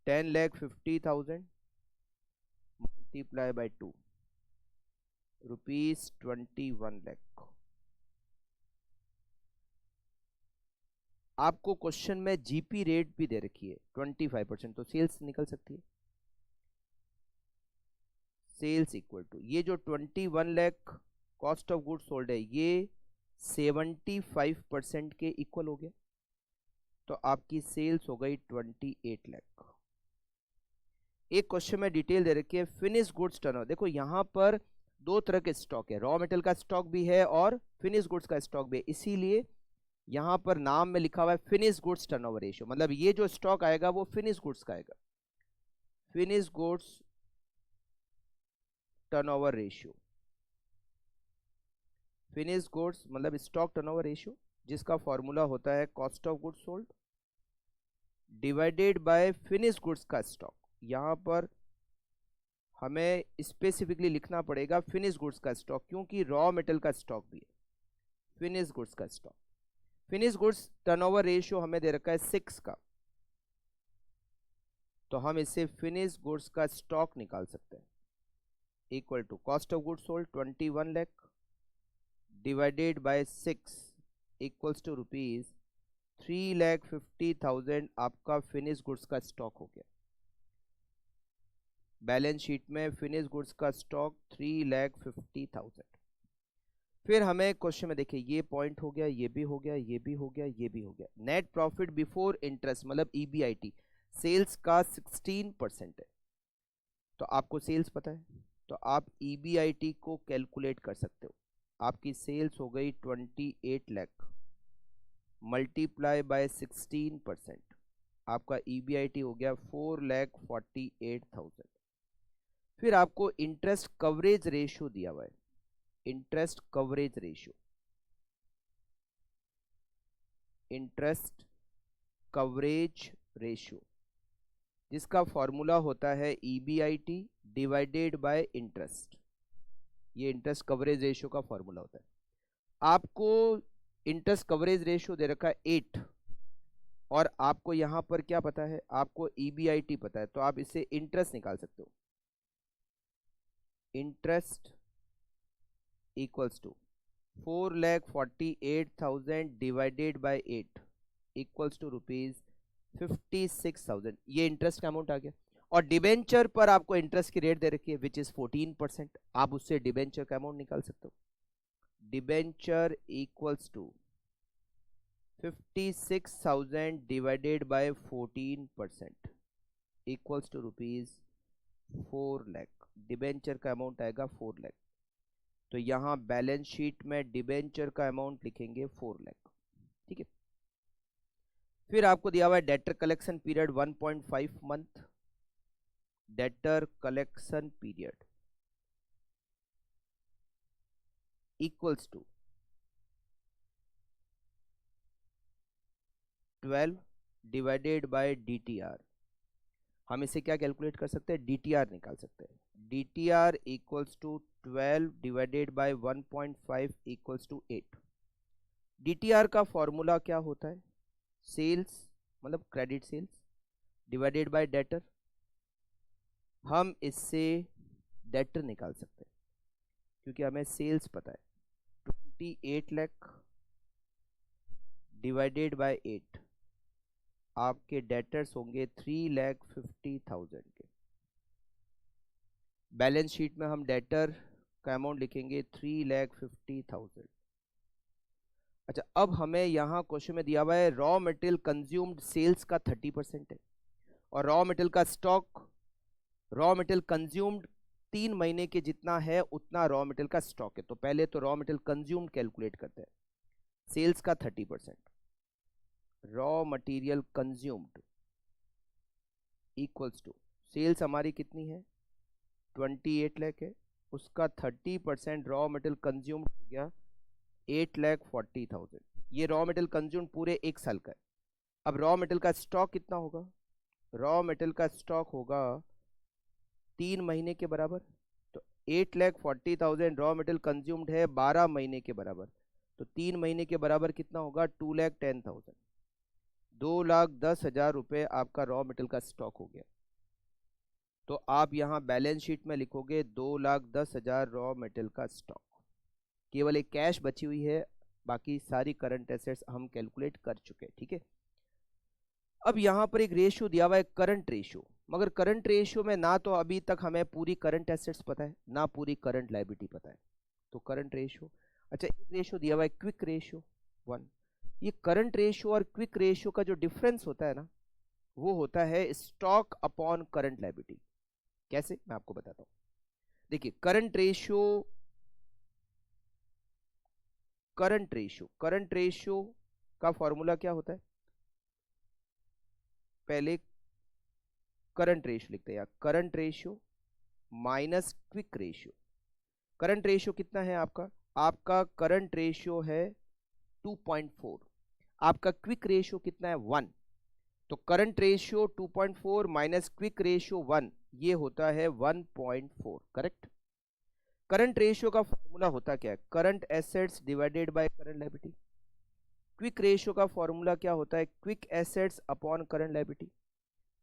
10,50,000 multiply by 2, rupees 21 lakh. आपको क्वेश्चन में जीपी रेट भी दे रखी है 25%, तो सेल्स निकल सकती है। सेल्स इक्वल टू ये जो 21 lakh cost of goods sold है, ये 75% के इक्वल हो गया, तो आपकी सेल्स हो गई 28 लाख। एक क्वेश्चन में डिटेल दे रखी है फिनिश गुड्स टर्नओवर। देखो यहां पर दो तरह के स्टॉक है, रॉ मटेरियल का स्टॉक भी है और फिनिश गुड्स का स्टॉक भी है, इसीलिए यहां पर नाम में लिखा हुआ है फिनिश गुड्स टर्नओवर रेशियो, मतलब ये जो स्टॉक आएगा वो फिनिश गुड्स का आएगा। Finish goods turnover ratio, finish goods मतलब स्टॉक टर्नओवर रेशियो, जिसका फॉर्मूला होता है cost of goods sold divided bye finish goods का स्टॉक। यहां पर हमें स्पेसिफिकली लिखना पड़ेगा फिनिश गुड्स का स्टॉक, क्योंकि रॉ मेटल का स्टॉक भी है। फिनिश गुड्स का stock, finish goods turnover ratio हमें दे रखा है 6 का, तो हम इससे फिनिश गुड्स का स्टॉक निकाल सकते हैं equal to cost of goods sold 21 lakh divided by 6 equals to rupees 3,50,000 आपका फिनिश गुड्स का स्टॉक हो गया। बैलेंस शीट में फिनिश गुड्स का स्टॉक 3,50,000। फिर हमें क्वेश्चन में देखिए ये पॉइंट हो गया, ये भी हो गया, ये भी हो गया, ये भी हो गया। नेट प्रॉफिट बिफोर इंटरेस्ट मतलब ईबीआईटी सेल्स का 16% है, तो आपको सेल्स पता है, तो आप ईबीआईटी को कैलकुलेट कर सकते हो। आपकी सेल्स हो गई 28 लाख मल्टीप्लाई बाय 16%, आपका EBIT हो गया 4,48,000। फिर आपको इंटरेस्ट कवरेज रेशियो दिया हुआ है, interest coverage ratio, interest coverage ratio जिसका फॉर्मूला होता है EBIT डिवाइडेड बाय इंटरेस्ट। ये इंटरेस्ट कवरेज रेशियो का फॉर्मूला होता है। आपको इंटरेस्ट कवरेज रेशियो दे रखा है 8 और आपको यहां पर क्या पता है, आपको EBIT पता है, तो आप इससे इंटरेस्ट निकाल सकते हो। Interest equals to 4,48,000 divided by 8 equals to ₹56,000। ये इंटरेस्ट का अमाउंट आ गया। और डिबेंचर पर आपको इंटरेस्ट की रेट दे रखी है विच इज 14%। आप उससे डिबेंचर का अमाउंट निकाल सकते हो। Debenture equals to 56,000 divided by 14% equals to ₹4 lakh. Debenture का अमाउंट आएगा 4 लाख। तो यहां बैलेंस शीट में डिबेंचर का अमाउंट लिखेंगे 4 लाख। ठीक है। फिर आपको दिया हुआ है debtor collection period 1.5 month. Debtor collection period equals to 12 divided by DTR। हम इसे क्या कैलकुलेट कर सकते हैं, DTR निकाल सकते हैं। DTR equals to 12 divided by 1.5 equals to 8। DTR का फॉर्मूला क्या होता है, सेल्स मतलब credit sales divided by debtor. हम इससे डेटर निकाल सकते हैं क्योंकि हमें सेल्स पता है। 28 लाख डिवाइडेड बाय 8, आपके डेटर्स होंगे 3,50,000 के। बैलेंस शीट में हम डेटर का अमाउंट लिखेंगे 3,50,000। अच्छा, अब हमें यहाँ क्वेश्चन में दिया हुआ है रॉ मटेरियल कंज्यूम्ड सेल्स का 30% है और रॉ मटेरियल का स्टॉक, रॉ मटेरियल कंज्यूम्ड 3 महीने के जितना है उतना रॉ मटेरियल का स्टॉक है। तो पहले तो रॉ मटेरियल कंज्यूम्ड कैलकुलेट करते हैं। सेल्स का 30%, raw material consumed equals to sales हमारी कितनी है 28 लाख है, उसका 30% रॉ मटेरियल कंज्यूम्ड हो गया 8,40,000। ये रॉ मटेरियल कंज्यूम्ड पूरे 1 साल का है। अब रॉ मटेरियल का स्टॉक कितना होगा, रॉ मटेरियल का स्टॉक होगा 3 महीने के बराबर। तो 8,40,000 रॉ मटेरियल कंज्यूम्ड है 12 महीने के बराबर, तो 3 महीने के बराबर कितना होगा 2,10,000। 2,10,000 रुपये आपका रॉ मटेरियल का स्टॉक हो गया। तो आप यहाँ बैलेंस शीट में लिखोगे 2,10,000 रॉ मटेरियल का स्टॉक। केवल एक कैश बची हुई है, बाकी सारी करंट एसेट्स हम कैलकुलेट कर चुके हैं। ठीक है। अब यहाँ पर एक रेशियो दिया हुआ है करंट रेशियो, मगर करंट रेशियो में ना तो अभी तक हमें पूरी करंट एसेट्स पता है ना पूरी करंट लायबिलिटी पता है। तो करंट रेशियो, अच्छा एक रेशियो दिया हुआ है क्विक रेशियो 1। ये करंट रेशियो और क्विक रेशियो का जो डिफरेंस होता है ना, वो होता है स्टॉक अपॉन करंट लायबिलिटी। कैसे, मैं आपको बताता हूं। देखिए करंट रेशियो का फॉर्मूला क्या होता है, पहले करंट रेशियो लिखते हैं, current ratio minus quick ratio. Current ratio कितना है आपका करंट रेशियो है 2.4, आपका क्विक रेशियो कितना है 1। तो current ratio 2.4 minus quick ratio 1, ये होता है 1.4। करेक्ट। करंट रेशियो का फॉर्मूला होता क्या है, current assets divided by current liability. Quick ratio का फॉर्मूला क्या होता है, quick assets upon current liability,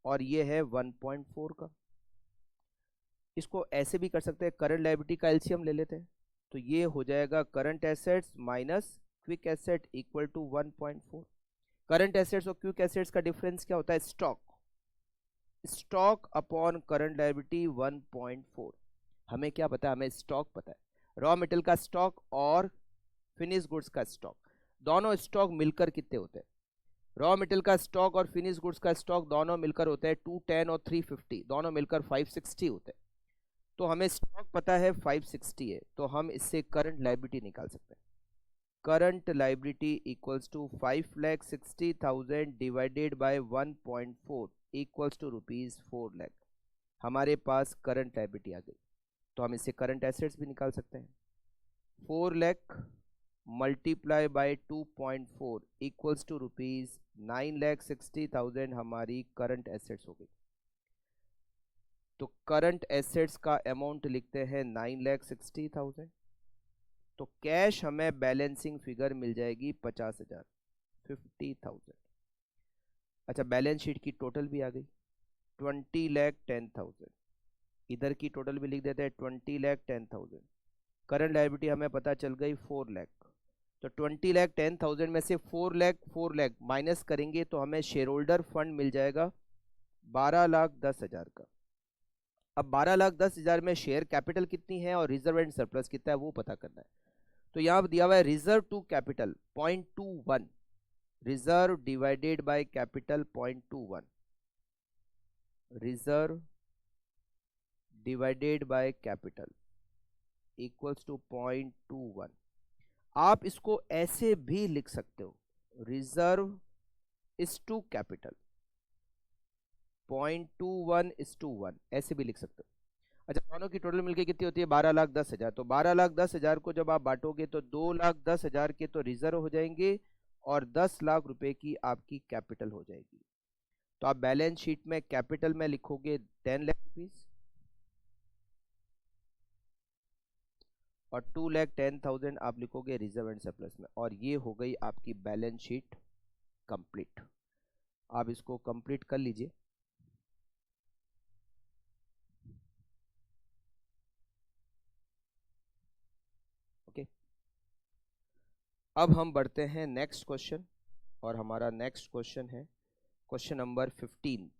और ये है 1.4 का। इसको ऐसे भी कर सकते हैं, करंट लायबिलिटी का एलसीएम ले लेते हैं, तो ये हो जाएगा current assets minus quick asset equal to 1.4। Current assets और क्विक एसेट्स का डिफरेंस क्या होता है, स्टॉक अपॉन करंट लायबिलिटी 1.4। हमें क्या पता है, हमें स्टॉक पता है, रॉ मटेरियल का स्टॉक और फिनिश गुड्स का स्टॉक, दोनों स्टॉक मिलकर कितने होते हैं, रॉ मटेरियल का स्टॉक और फिनिश गुड्स का स्टॉक दोनों मिलकर होते हैं 210 और 350, दोनों मिलकर 560 होते हैं। तो हमें स्टॉक पता है 560 है, तो हम इससे करंट लायबिलिटी निकाल सकते हैं। Current liability equals to 5,60,000 divided by 1.4 equals to ₹4 lakh. हमारे पास करंट लाइबिलिटी आ गई, तो हम इससे करंट एसेट्स भी निकाल सकते हैं। 4 lakh multiply by 2.4 equals to ₹9,60,000 हमारी करंट एसेट्स हो गई। तो करंट एसेट्स का अमाउंट लिखते हैं 9,60,000। तो कैश हमें बैलेंसिंग फिगर मिल जाएगी 50,000, 50,000। अच्छा, बैलेंस शीट की टोटल भी आ गई 20,10,000। इधर की टोटल भी लिख देते हैं 20,10,000। करंट लायबिलिटी हमें पता चल गई 4 लाख। तो 20,10,000 में से 4 लाख माइनस करेंगे तो हमें शेयर होल्डर फंड मिल जाएगा 12,10,000 का। अब 12,10,000 में शेयर कैपिटल कितनी है और रिजर्व एंड सरप्लस कितना है वो पता करना है। तो यहां दिया हुआ है reserve to capital 0.21, reserve divided by capital 0.21, reserve divided by capital equals to 0.21। आप इसको ऐसे भी लिख सकते हो, रिजर्व इज टू कैपिटल 0.21:1, ऐसे भी लिख सकते हो। अच्छा, दोनों की टोटल मिलके कितनी होती है 12,10,000। तो 12,10,000 को जब आप बांटोगे तो 2,10,000 के तो रिजर्व हो जाएंगे और 10 लाख रुपए की आपकी कैपिटल हो जाएगी। तो आप बैलेंस शीट में कैपिटल में लिखोगे 10 लाख रुपीज और 2,10,000 आप लिखोगे रिजर्व एंड सरप्लस में, और ये हो गई आपकी बैलेंस शीट कंप्लीट। आप इसको कंप्लीट कर लीजिए। ओके, अब हम बढ़ते हैं नेक्स्ट क्वेश्चन, और हमारा नेक्स्ट क्वेश्चन है question number 15।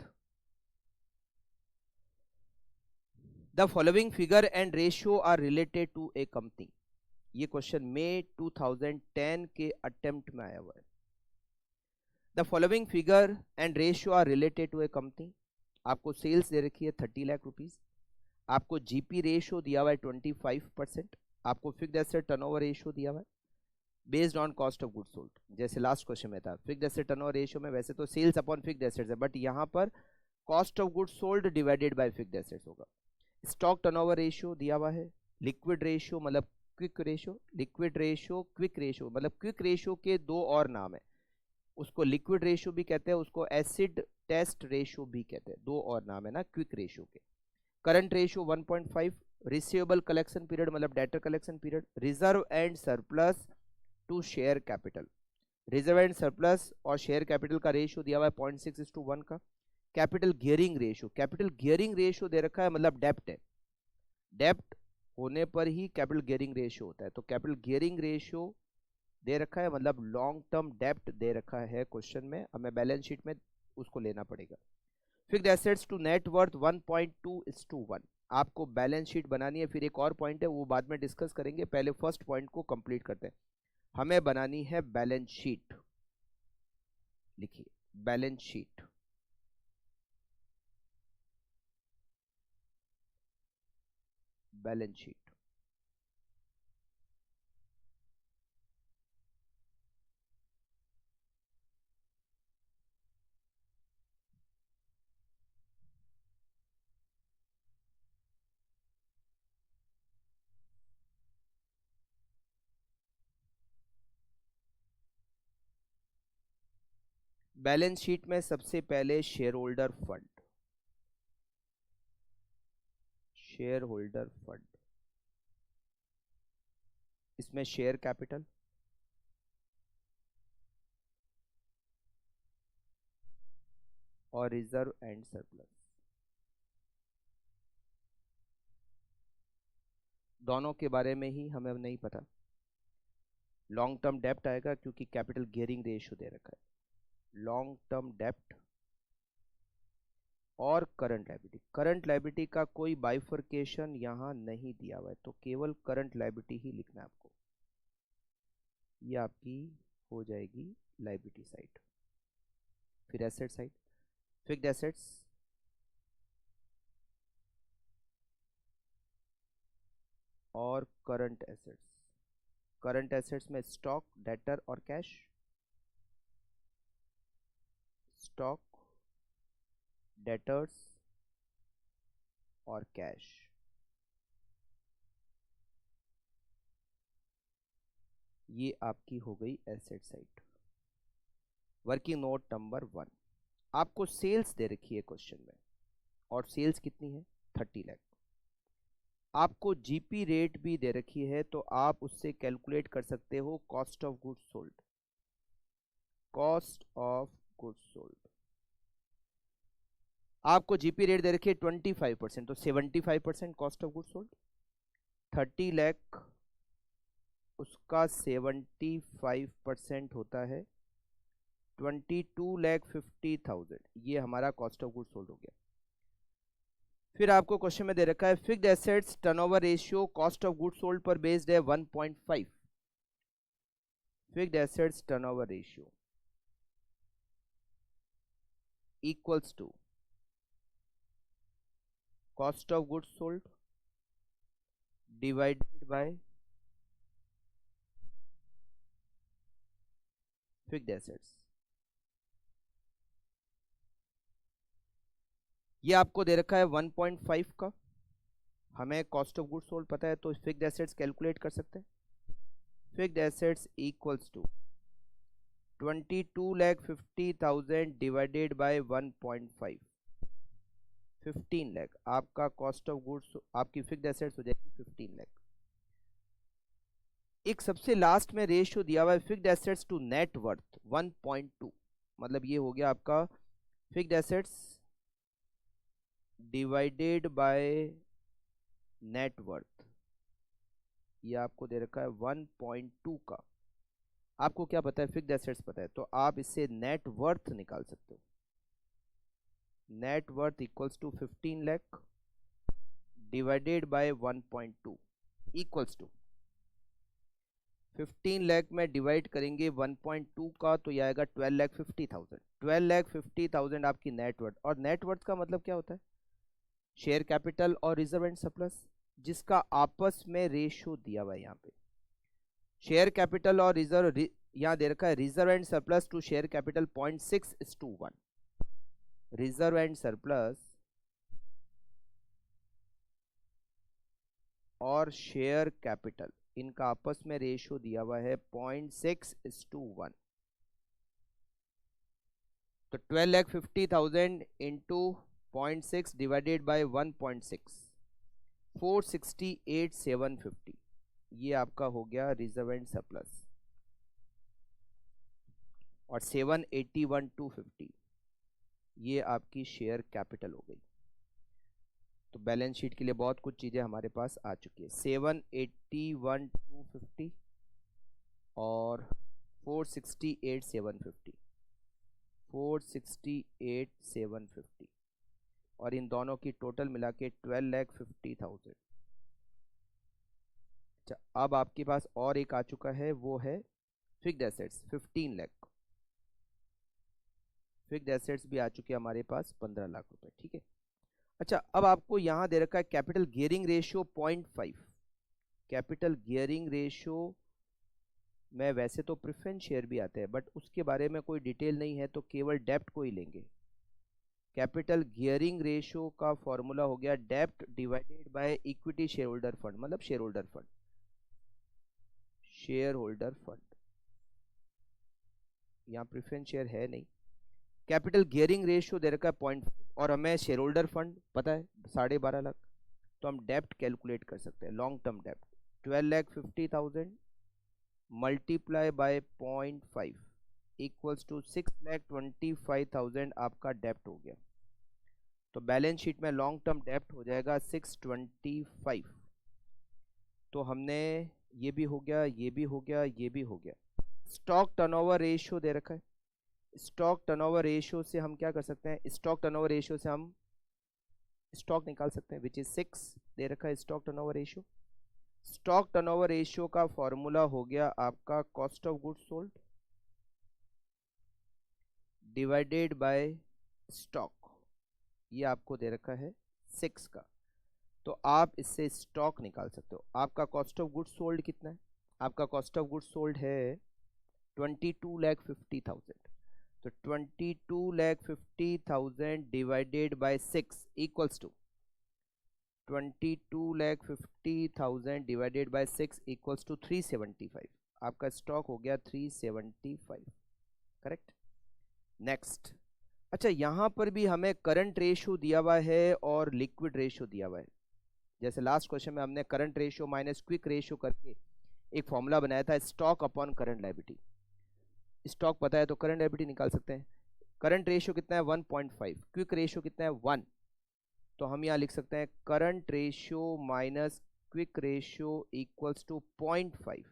The following figure and ratio are related to a company. ये क्वेश्चन मई 2010 के अटेम्प्ट में आया हुआ है। The following figure and ratio are related to a company. आपको सेल्स दे रखी है 30 लाख रुपीज, आपको जीपी रेशियो दिया हुआ है 25%, आपको फिक्स्ड एसेट टर्नओवर रेशियो दिया हुआ है based on cost of goods sold. जैसे लास्ट क्वेश्चन में था फिक्स्ड एसेट टर्नओवर रेशियो में वैसे तो सेल्स अपॉन फिक्स्ड एसेट्स है, बट यहां पर cost of goods sold divided by fixed assets होगा। स्टॉक टर्नओवर रेशियो दिया हुआ है, लिक्विड रेशियो मतलब quick ratio, liquid ratio quick ratio मतलब क्विक रेशियो के दो और नाम है, उसको लिक्विड रेशियो भी कहते हैं, उसको एसिड टेस्ट रेशियो भी कहते हैं, दो और नाम है ना क्विक रेशियो के। Current ratio 1.5, receivable collection period मतलब debtor collection period, reserve and surplus to share capital, reserve and surplus और शेयर कैपिटल का रेशियो दिया हुआ है 0.6:1 का। Capital gearing ratio, capital gearing ratio दे रखा है मतलब डेप्ट है, डेप्ट होने पर ही कैपिटल गियरिंग रेशियो होता है, तो कैपिटल गियरिंग रेशियो दे रखा है मतलब लॉन्ग टर्म डेप्ट दे रखा है क्वेश्चन में, हमें बैलेंस शीट में उसको लेना पड़ेगा। Fixed assets to net worth 1.2:1। आपको बैलेंस शीट बनानी है, फिर एक और पॉइंट है वो बाद में डिस्कस करेंगे, पहले फर्स्ट पॉइंट को कंप्लीट करते हैं। हमें बनानी है बैलेंस शीट, लिखिए balance sheet. Balance sheet balance sheet में सबसे पहले share holder fund, share holder fund, इसमें शेयर कैपिटल और रिजर्व एंड सरप्लस, दोनों के बारे में ही हमें नहीं पता। लॉन्ग टर्म डेप्ट आएगा क्योंकि कैपिटल गियरिंग रेशियो दे रखा है, लॉन्ग टर्म डेप्ट और करंट लायबिलिटी। करंट लायबिलिटी का कोई बाइफर्केशन यहां नहीं दिया हुआ है, तो केवल करंट लायबिलिटी ही लिखना है आपको। ये आपकी हो जाएगी लायबिलिटी साइड। फिर एसेट साइड, फिक्स्ड एसेट्स और करंट एसेट्स, करंट एसेट्स में स्टॉक, डेटर और कैश, स्टॉक, डेटर्स और कैश। ये आपकी हो गई asset side. Working note number 1, आपको सेल्स दे रखी है क्वेश्चन में, और सेल्स कितनी है 30 लाख। आपको जीपी रेट भी दे रखी है, तो आप उससे कैलकुलेट कर सकते हो cost of goods sold. Cost of goods sold आपको जीपी रेट दे रखी है 25%, तो 75% cost of goods sold. 30 lakh उसका 75% होता है 22,50,000, ये हमारा कॉस्ट ऑफ गुड्स सोल्ड हो गया। फिर आपको क्वेश्चन में दे रखा है fixed assets turnover ratio cost of goods sold पर बेस्ड है 1.5। Fixed assets turnover ratio equals to cost of goods sold divided by fixed assets. ये आपको दे रखा है 1.5 का, हमें कॉस्ट ऑफ गुड्स सोल्ड पता है, तो फिक्स्ड एसेट्स कैलकुलेट कर सकते हैं। Fixed assets equals to 22,50,000 divided by 1.5, 15 lakh आपका कॉस्ट ऑफ गुड्स, आपकी फिक्स्ड एसेट्स हो जाएगी 15 लाख। एक सबसे लास्ट में रेशियो दिया हुआ है fixed assets to net worth 1.2, मतलब ये हो गया आपका fixed assets divided by net worth. ये आपको दे रखा है 1.2 का। आपको क्या पता है, फिक्स्ड एसेट्स पता है, तो आप इससे नेट वर्थ निकाल सकते हो। नेट वर्थ इक्वल्स टू 15 लाख divided by 1.2 equals to 15 lakh में डिवाइड करेंगे 1.2 का, तो ये आएगा 12,50,000। 12,50,000 आपकी नेटवर्थ। और नेटवर्थ का मतलब क्या होता है, शेयर कैपिटल और रिजर्व एंड सरप्लस, जिसका आपस में रेशियो दिया हुआ है। यहाँ पे शेयर कैपिटल और रिजर्व, यहाँ दे रखा है reserve and surplus to share capital 0.6:1। Reserve and surplus और शेयर कैपिटल, इनका आपस में रेशियो दिया हुआ है 0.6:1। तो 12,50,000 इंटू 0.6 डिवाइडेड बाय 1.6, 468,750, ये आपका हो गया रिजर्व एंड सरप्लस। और 781,250 ये आपकी शेयर कैपिटल हो गई। तो बैलेंस शीट के लिए बहुत कुछ चीज़ें हमारे पास आ चुकी है। 781,250 और 468,750, 468,750, और इन दोनों की टोटल मिला के 12,50,000। अच्छा, अब आपके पास और एक आ चुका है, वो है fixed assets 15 lakh. Fixed assets भी आ चुके हैं हमारे पास 15 लाख रुपए, ठीक है। अच्छा, अब आपको यहां दे रखा है capital gearing ratio 0.5। Capital gearing ratio में वैसे तो प्रेफरेंस शेयर भी आते हैं, बट उसके बारे में कोई डिटेल नहीं है, तो केवल डेप्ट को ही लेंगे। कैपिटल गियरिंग रेशियो का फॉर्मूला हो गया डेप्ट divided by equity share holder fund, मतलब share holder fund, share holder fund. यहाँ प्रेफरेंस शेयर है नहीं। कैपिटल गियरिंग रेशियो दे रखा है 0.5, और हमें शेयर होल्डर फंड पता है 12.5 लाख, तो हम डेप्ट कैलकुलेट कर सकते हैं। लॉन्ग टर्म डेप्ट 12,50,000 मल्टीप्लाई बाय 0.5 इक्वल्स टू 6,25,000 आपका डेप्ट हो गया। तो बैलेंस शीट में लॉन्ग टर्म डेप्ट हो जाएगा 625। तो हमने ये भी हो गया, ये भी हो गया, ये भी हो गया। स्टॉक टर्नओवर रेशियो दे रखा है। स्टॉक टर्नओवर रेशियो से हम क्या कर सकते हैं, स्टॉक टर्नओवर रेशियो से हम स्टॉक निकाल सकते हैं, विच इज 6 दे रखा है stock turnover ratio. Stock turnover ratio का फॉर्मूला हो गया आपका cost of goods sold divided by stock, ये आपको दे रखा है 6 का। तो आप इससे स्टॉक निकाल सकते हो। आपका कॉस्ट ऑफ गुड्स सोल्ड कितना है, आपका कॉस्ट ऑफ गुड्स सोल्ड है 22,50,000, तो 22,50,000 divided by 6 equals to 22,50,000 divided by 6 equals to 375। आपका स्टॉक हो गया 375, करेक्ट। नेक्स्ट, अच्छा यहां पर भी हमें करंट रेशियो दिया हुआ है और लिक्विड रेशियो दिया हुआ है। जैसे लास्ट क्वेश्चन में हमने current ratio minus quick ratio करके एक फॉर्मूला बनाया था, stock upon current liability. Stock पता है तो करंट लायबिलिटी निकाल सकते हैं। करंट रेशियो कितना है 1.5, क्विक रेशियो कितना है 1, तो हम यहाँ लिख सकते हैं current ratio minus quick ratio equals to 0.5।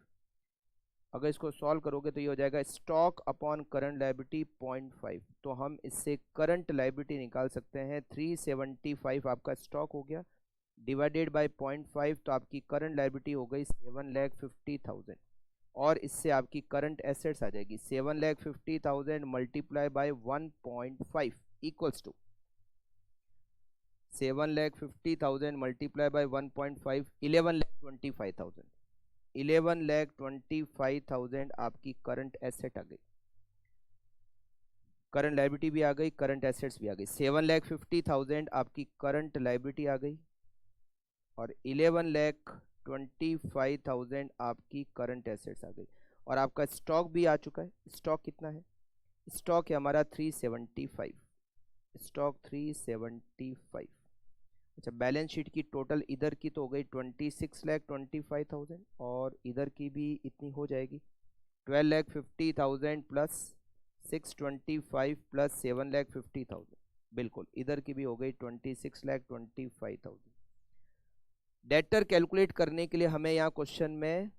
अगर इसको सॉल्व करोगे तो ये हो जाएगा स्टॉक अपॉन करंट लायबिलिटी 0.5, तो हम इससे करंट लायबिलिटी निकाल सकते हैं 375 आपका स्टॉक हो गया डिवाइडेड बाय 0.5, तो आपकी करंट लायबिलिटी हो गई 7,50,000 और इससे आपकी करंट एसेट्स आ जाएगी 7,50,000 multiply by 1.5 equals to 7,50,000 multiply by 1.5 11,25,000। 11,25,000 आपकी करंट एसेट आ गई, करंट लायबिलिटी भी आ गई, करंट एसेट्स भी आ गई। 7,50,000 आपकी करंट लायबिलिटी आ गई और 11,25,000 आपकी करंट एसेट्स आ गई और आपका स्टॉक भी आ चुका है। स्टॉक कितना है? स्टॉक है हमारा 375, स्टॉक 375। अच्छा, बैलेंस शीट की टोटल इधर की तो हो गई 26,25,000 और इधर की भी इतनी हो जाएगी 12,50,000 प्लस 625 प्लस 7,50,000, बिल्कुल इधर की भी हो गई 26,25,000। डेटर कैलकुलेट करने के लिए हमें यहाँ क्वेश्चन में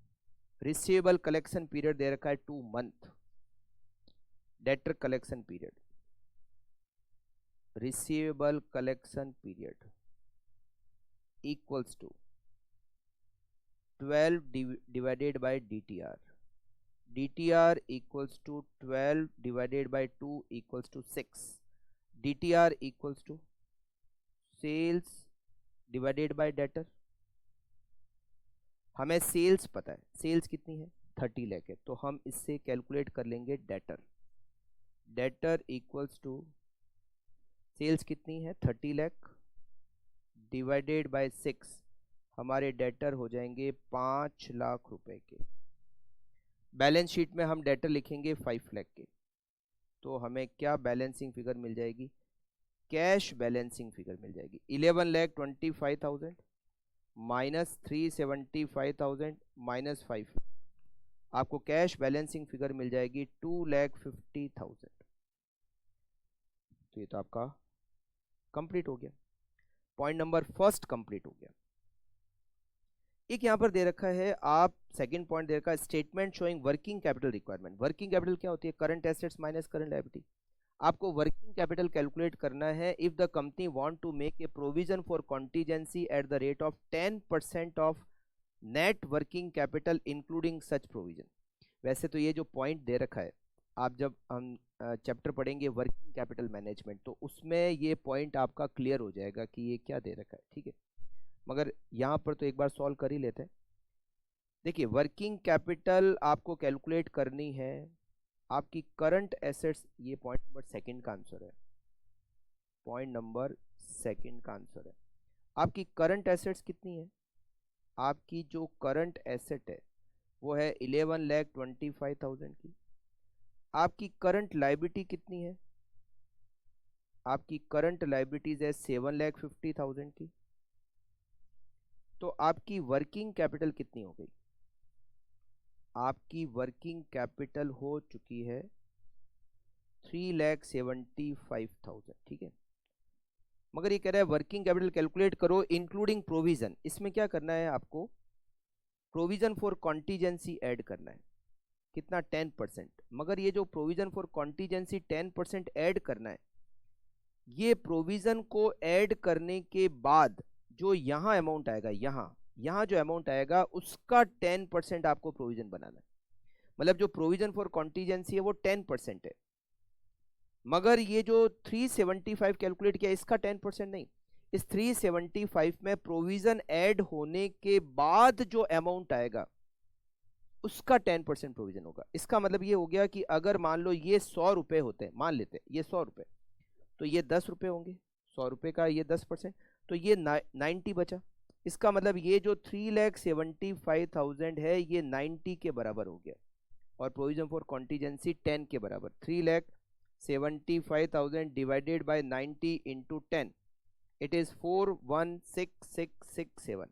रिसीवेबल कलेक्शन पीरियड दे रखा है 2 month. Debtor collection period, receivable collection period equals to 12 divided by DTR. DTR equals to 12 divided by 2 equals to 6. DTR equals to sales divided by debtor. हमें sales पता है, sales कितनी है 30 लाख है, तो हम इससे कैलकुलेट कर लेंगे debtor. Debtor equals to sales कितनी है 30 लाख डिवाइडेड बाय 6, हमारे डेटर हो जाएंगे 5 लाख रुपए के। बैलेंस शीट में हम डेटर लिखेंगे 5 लाख के, तो हमें क्या बैलेंसिंग फिगर मिल जाएगी? कैश बैलेंसिंग फिगर मिल जाएगी 11,25,000 माइनस 375,000 माइनस 5, आपको कैश बैलेंसिंग फिगर मिल जाएगी 2,50,000। तो ये तो आपका कंप्लीट हो गया, पॉइंट नंबर फर्स्ट कंप्लीट हो गया। एक यहां पर दे रखा है, आप सेकंड पॉइंट दे रखा है statement showing working capital requirement. Working capital क्या होती है? Current assets minus current liability. आपको वर्किंग कैपिटल कैलकुलेट करना है if the company want to make a provision for contingency at the rate of 10% of net working capital including such provision. वैसे तो ये जो पॉइंट दे रखा है, आप जब हम चैप्टर पढ़ेंगे वर्किंग कैपिटल मैनेजमेंट तो उसमें ये पॉइंट आपका क्लियर हो जाएगा कि ये क्या दे रखा है, ठीक है। मगर यहाँ पर तो एक बार सॉल्व कर ही लेते हैं। देखिए, वर्किंग कैपिटल आपको कैलकुलेट करनी है आपकी करंट एसेट्स, ये पॉइंट नंबर सेकंड का आंसर है, पॉइंट नंबर सेकंड का आंसर है। आपकी करंट एसेट्स कितनी है? आपकी जो करंट एसेट है वो है 11,25,000 की। आपकी करंट लायबिलिटी कितनी है? आपकी करंट लायबिलिटीज है 7,50,000 की। तो आपकी वर्किंग कैपिटल कितनी हो गई? आपकी वर्किंग कैपिटल हो चुकी है 3,75,000, ठीक है। मगर ये कह रहा है वर्किंग कैपिटल कैलकुलेट करो इंक्लूडिंग प्रोविजन। इसमें क्या करना है आपको? प्रोविजन फॉर कॉन्टीजेंसी ऐड करना है। कितना? 10%। मगर ये जो प्रोविजन फॉर कॉन्टीजेंसी 10% ऐड करना है, ये प्रोविजन को ऐड करने के बाद जो यहां अमाउंट आएगा, यहां जो अमाउंट आएगा उसका 10% आपको प्रोविजन बनाना है। मतलब जो प्रोविजन फॉर कॉन्टीजेंसी है वो 10% है, मगर ये जो 375 कैलकुलेट किया इसका 10% नहीं। इस 375 में प्रोविजन ऐड होने के बाद जो अमाउंट आएगा उसका 10% प्रोविजन होगा। इसका मतलब ये हो गया कि अगर मान लो ये 100 रुपए होते हैं, मान लेते हैं ये 100 रुपए, तो ये 10 रुपए होंगे, 100 रुपए का ये 10%, तो ये 90 बचा। इसका मतलब ये जो 3,75,000 है ये 90 के बराबर हो गया, और प्रोविजन फॉर कॉन्टीजेंसी 10 के बराबर। 3,75,000 divided by 90 into 10, it is 416,667,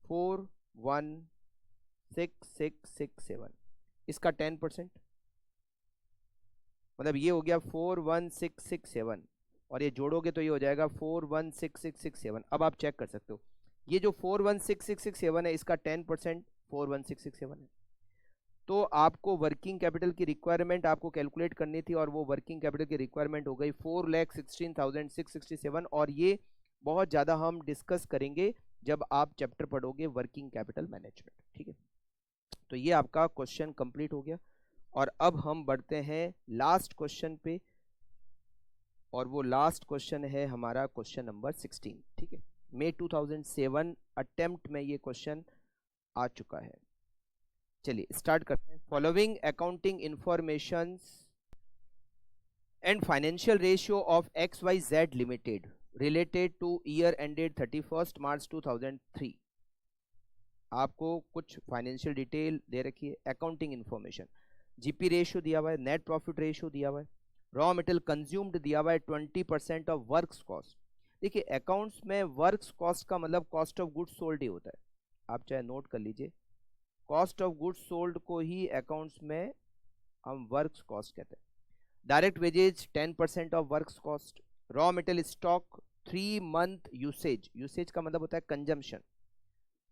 416,667, इसका 10%, मतलब ये हो गया 416,667, और ये जोड़ोगे तो ये हो जाएगा 416,667। अब आप चेक कर सकते हो, ये जो 416,667 है इसका 10% 416,667 है। तो आपको वर्किंग कैपिटल की रिक्वायरमेंट आपको कैलकुलेट करनी थी, और वो वर्किंग कैपिटल की रिक्वायरमेंट हो गई 4,16,667, और ये बहुत ज़्यादा हम डिस्कस करेंगे जब आप चैप्टर पढ़ोगे वर्किंग कैपिटल मैनेजमेंट, ठीक है। तो ये आपका क्वेश्चन कंप्लीट हो गया, और अब हम बढ़ते हैं लास्ट क्वेश्चन पे, और वो लास्ट क्वेश्चन है हमारा क्वेश्चन नंबर 16, ठीक है। मई 2007 अटेम्प्ट में ये क्वेश्चन आ चुका है। चलिए स्टार्ट करते हैं। Following accounting information and financial ratio of XYZ limited related two year ended 31 मार्च 2003। आपको कुछ फाइनेंशियल डिटेल दे रखी है, अकाउंटिंग इंफॉर्मेशन, जीपी रेशियो दिया हुआ है, नेट प्रॉफिट रेशियो दिया हुआ है, रॉ मटेरियल कंज्यूम्ड दिया हुआ है 20% ऑफ वर्क्स कॉस्ट। देखिए अकाउंट्स में वर्क्स कॉस्ट का मतलब कॉस्ट ऑफ गुड्स सोल्ड ही होता है, आप चाहे नोट कर लीजिए, कॉस्ट ऑफ गुड्स सोल्ड को ही अकाउंट्स में हम वर्क्स कॉस्ट कहते हैं। Direct wages 10% of works cost, raw material stock 3 month usage, usage का मतलब होता है कंजम्पशन,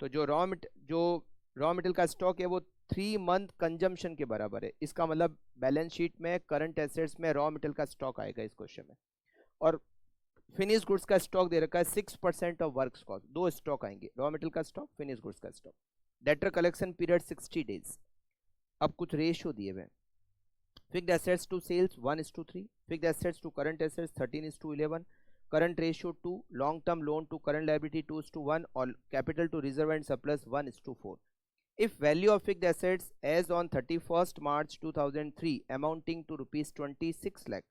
तो जो रॉ मटेरियल का स्टॉक है वो 3 मंथ कंजम्पशन के बराबर है। इसका मतलब बैलेंस शीट में करंट एसेट्स में रॉ मटेरियल का स्टॉक आएगा इस क्वेश्चन में। और फिनिश गुड्स का स्टॉक दे रखा है 6% ऑफ वर्क्स कॉस्ट, दो स्टॉक आएंगे, रॉ मटेरियल का स्टॉक, फिनिश गुड्स का stock. Debtor collection period 60 days. अब कुछ रेशियो दिए हुए हैं, fixed assets to sales 1:3, fixed assets to current assets 13:11, current ratio 2, long term loan to current liability 2:1, और capital to reserve and surplus 1:4। If value of fixed assets as on 31st March 2003 amounting to rupees 26 lakh,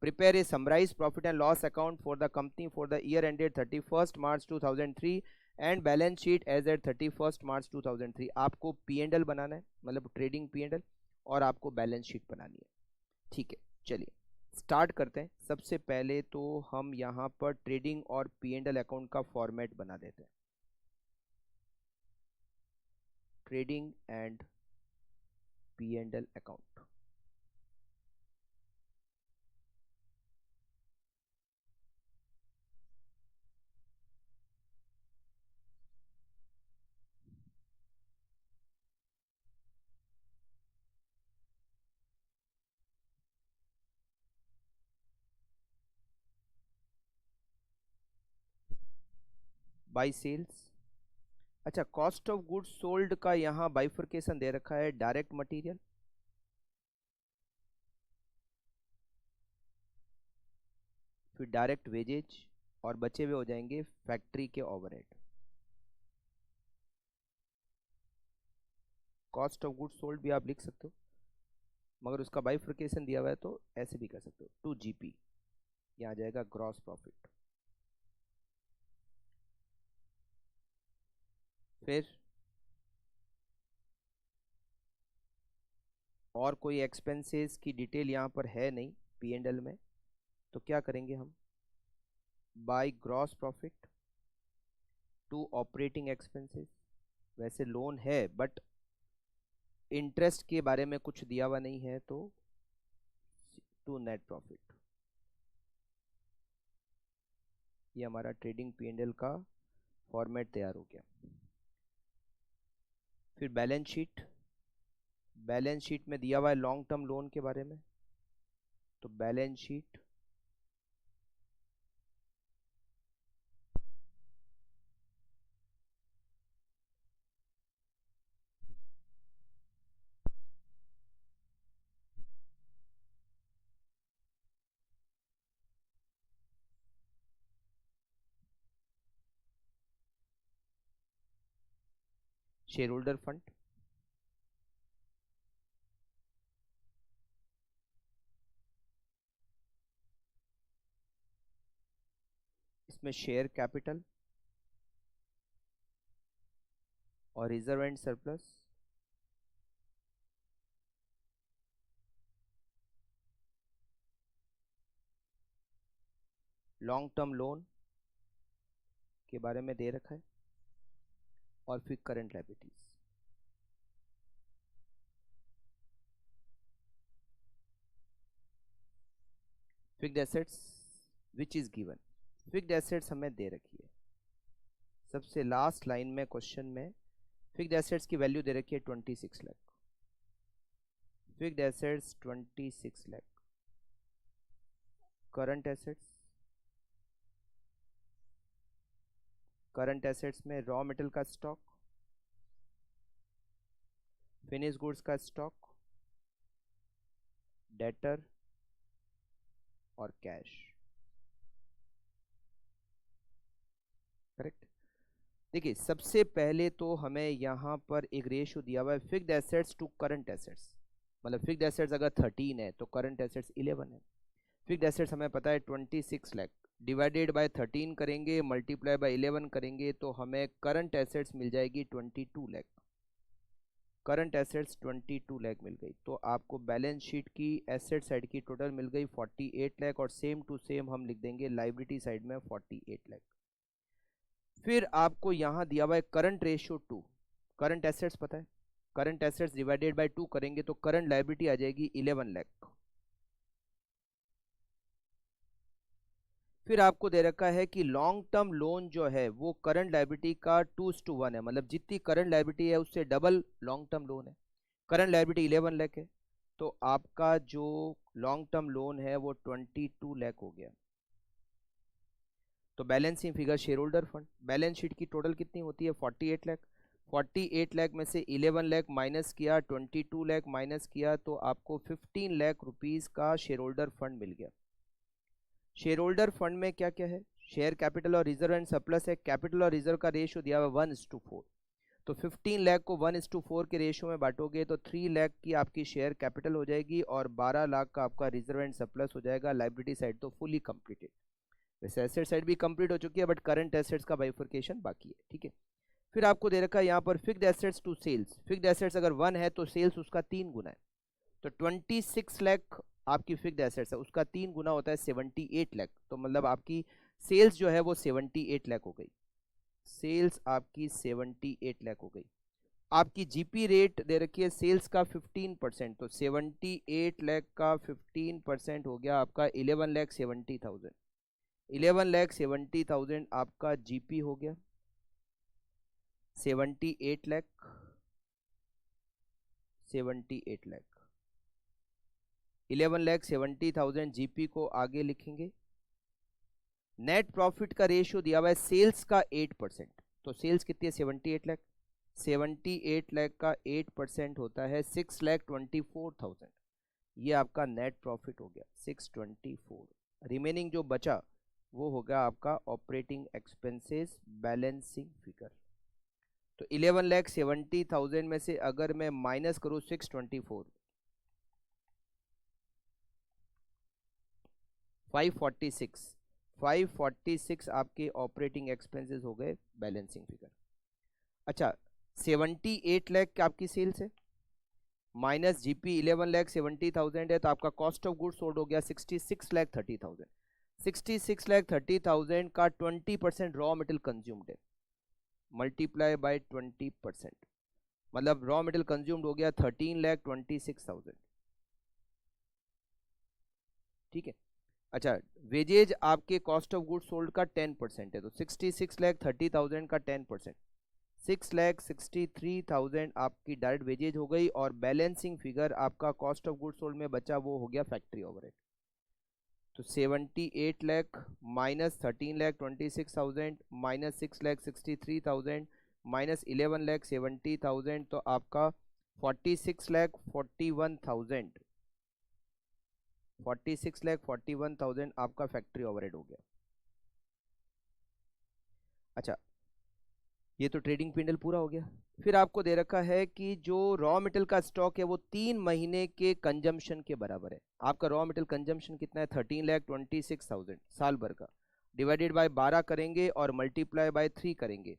prepare a summarized profit and loss account for the company for the year ended 31st March 2003 and balance sheet as at 31st March 2003। आपको P&L बनाना है, मतलब trading P&L, और आपको balance sheet बनानी है, ठीक है। चलिए स्टार्ट करते हैं। सबसे पहले तो हम यहाँ पर ट्रेडिंग और P&L अकाउंट का फॉर्मेट बना देते हैं, trading and P&L account. By sales, अच्छा कॉस्ट ऑफ गुड्स सोल्ड का यहाँ बाइफर्केशन दे रखा है, डायरेक्ट मटेरियल, फिर डायरेक्ट वेजेज, और बचे हुए हो जाएंगे फैक्ट्री के overhead. Cost of goods sold भी आप लिख सकते हो, मगर उसका बाइफर्केशन दिया हुआ है तो ऐसे भी कर सकते हो, 2GP, यहाँ आ जाएगा ग्रॉस प्रॉफिट। फिर और कोई एक्सपेंसेस की डिटेल यहाँ पर है नहीं P&L में, तो क्या करेंगे हम, by gross profit to operating expenses. वैसे लोन है बट इंटरेस्ट के बारे में कुछ दिया हुआ नहीं है, तो टू नेट प्रॉफिट। ये हमारा ट्रेडिंग P&L का फॉर्मेट तैयार हो गया। फिर बैलेंस शीट, बैलेंस शीट में दिया हुआ है लॉन्ग टर्म लोन के बारे में, तो balance sheet share holder fund, इसमें शेयर कैपिटल और reserve and surplus, long term loan के बारे में दे रखा है, और फिर current liabilities. Fixed assets which is given, fixed assets हमें दे रखी है सबसे लास्ट लाइन में क्वेश्चन में। फिक्स्ड एसेट्स की वैल्यू दे रखी है 26 lakh, fixed assets 26 lakh. Current assets, current assets में रॉ मेटेरियल का स्टॉक, फिनिश गुड्स का स्टॉक, डेटर और कैश। करेक्ट। देखिए सबसे पहले तो हमें यहाँ पर एक रेशियो दिया हुआ है fixed assets to current assets, मतलब फिक्स्ड एसेट्स अगर 13 है तो करंट एसेट्स 11 है। फिक्स्ड एसेट्स हमें पता है 26 लाख, डिवाइडेड बाय 13 करेंगे, मल्टीप्लाई बाय 11 करेंगे तो हमें करंट एसेट्स मिल जाएगी 22 लाख। करंट एसेट्स 22 लाख मिल गई, तो आपको बैलेंस शीट की एसेट साइड की टोटल मिल गई 48 लाख, और सेम टू सेम हम लिख देंगे लाइबिलिटी साइड में 48 लाख। फिर आपको यहाँ दिया हुआ है करंट रेशियो 2, करंट एसेट्स पता है, करंट एसेट्स डिवाइडेड बाय 2 करेंगे तो करंट लायबिलिटी आ जाएगी 11 लाख। फिर आपको दे रखा है कि लॉन्ग टर्म लोन जो है वो करंट लायबिलिटी का 2:1 है, मतलब जितनी करंट लायबिलिटी है उससे डबल लॉन्ग टर्म लोन है। करंट लायबिलिटी 11 लाख है, तो आपका जो लॉन्ग टर्म लोन है वो 22 लाख हो गया। तो balancing figure share holder fund, balance sheet की टोटल कितनी होती है 48 लाख। 48 लाख में से 11 लाख माइनस किया, 22 लाख माइनस किया, तो आपको 15 लाख रुपीज का शेयर होल्डर फंड मिल गया। शेयर होल्डर फंड में क्या क्या है, शेयर कैपिटल और रिजर्व एंड सरप्लस है। कैपिटल और रिजर्व का रेशियो दिया हुआ 1:4, तो 15 लाख को 1:4 के रेशियो में बांटोगे तो 3 लाख की आपकी शेयर कैपिटल हो जाएगी और 12 लाख का आपका रिजर्व एंड सरप्लस हो जाएगा। लाइबिलिटी साइड तो फुली कंप्लीटेड, वैसे एसेट साइड भी कंप्लीट हो चुकी है बट करंट एसेट्स का बाइफर्केशन बाकी है। ठीक है, फिर आपको दे रखा है यहाँ पर fixed assets to sales. Fixed assets अगर 1 है तो सेल्स उसका 3 गुना है, तो 26 लाख आपकी फिक्स्ड एसेट्स है, उसका 3 गुना होता है 78 लाख, तो मतलब आपकी सेल्स जो है वो 78 लाख हो गई। सेल्स आपकी 78 लाख हो गई। आपकी जीपी रेट दे रखी है सेल्स का 15%, तो 78 लाख का 15% हो गया आपका 11,70,000। 11,70,000 आपका जीपी हो गया। 78 लाख, 78 लाख, 11,70,000 जीपी को आगे लिखेंगे। नेट प्रॉफिट का रेशियो दिया हुआ है सेल्स का 8%, तो सेल्स कितनी है 78 लाख, 78 लाख का 8% होता है 6,24,000। ये आपका नेट प्रॉफिट हो गया 624। रिमेनिंग जो बचा वो होगा आपका ऑपरेटिंग एक्सपेंसेस बैलेंसिंग फिगर। तो 11,70,000 में से अगर मैं माइनस करूं 624, 546 आपके ऑपरेटिंग एक्सपेंसेस हो गए बैलेंसिंग फिगर। अच्छा 78 लाख आपकी सेल्स है, माइनस जीपी 11,70,000 है, तो आपका कॉस्ट ऑफ गुड्स सोल्ड हो गया 66,30,000। 66,30,000 का 20% रॉ मटेरियल कंज्यूम्ड है, मल्टीप्लाई बाय 20%, मतलब रॉ मटेरियल कंज्यूम्ड हो गया 13,26,000। ठीक है। अच्छा वेजेज आपके कॉस्ट ऑफ गुड्स सोल्ड का 10% है, तो 66,30,000 का 10%, 6,63,000 आपकी डायरेक्ट वेजेज हो गई, और बैलेंसिंग फिगर आपका कॉस्ट ऑफ गुड्स सोल्ड में बचा वो हो गया फैक्ट्री ओवरहेड। तो 78 लाख माइनस 13,26,000 माइनस 6,63,000 माइनस 11,70,000, तो आपका 46,41,000, 46,41,000 आपका फैक्ट्री ओवरहेड हो गया। अच्छा ये तो ट्रेडिंग पिंडल पूरा हो गया। फिर आपको दे रखा है कि जो रॉ मेटेरियल का स्टॉक है वो 3 महीने के कंजम्पशन के बराबर है। आपका रॉ मेटेरियल कंजम्पशन कितना है 13,26,000 साल भर का। डिवाइडेड बाय 12 करेंगे और मल्टीप्लाई बाय 3 करेंगे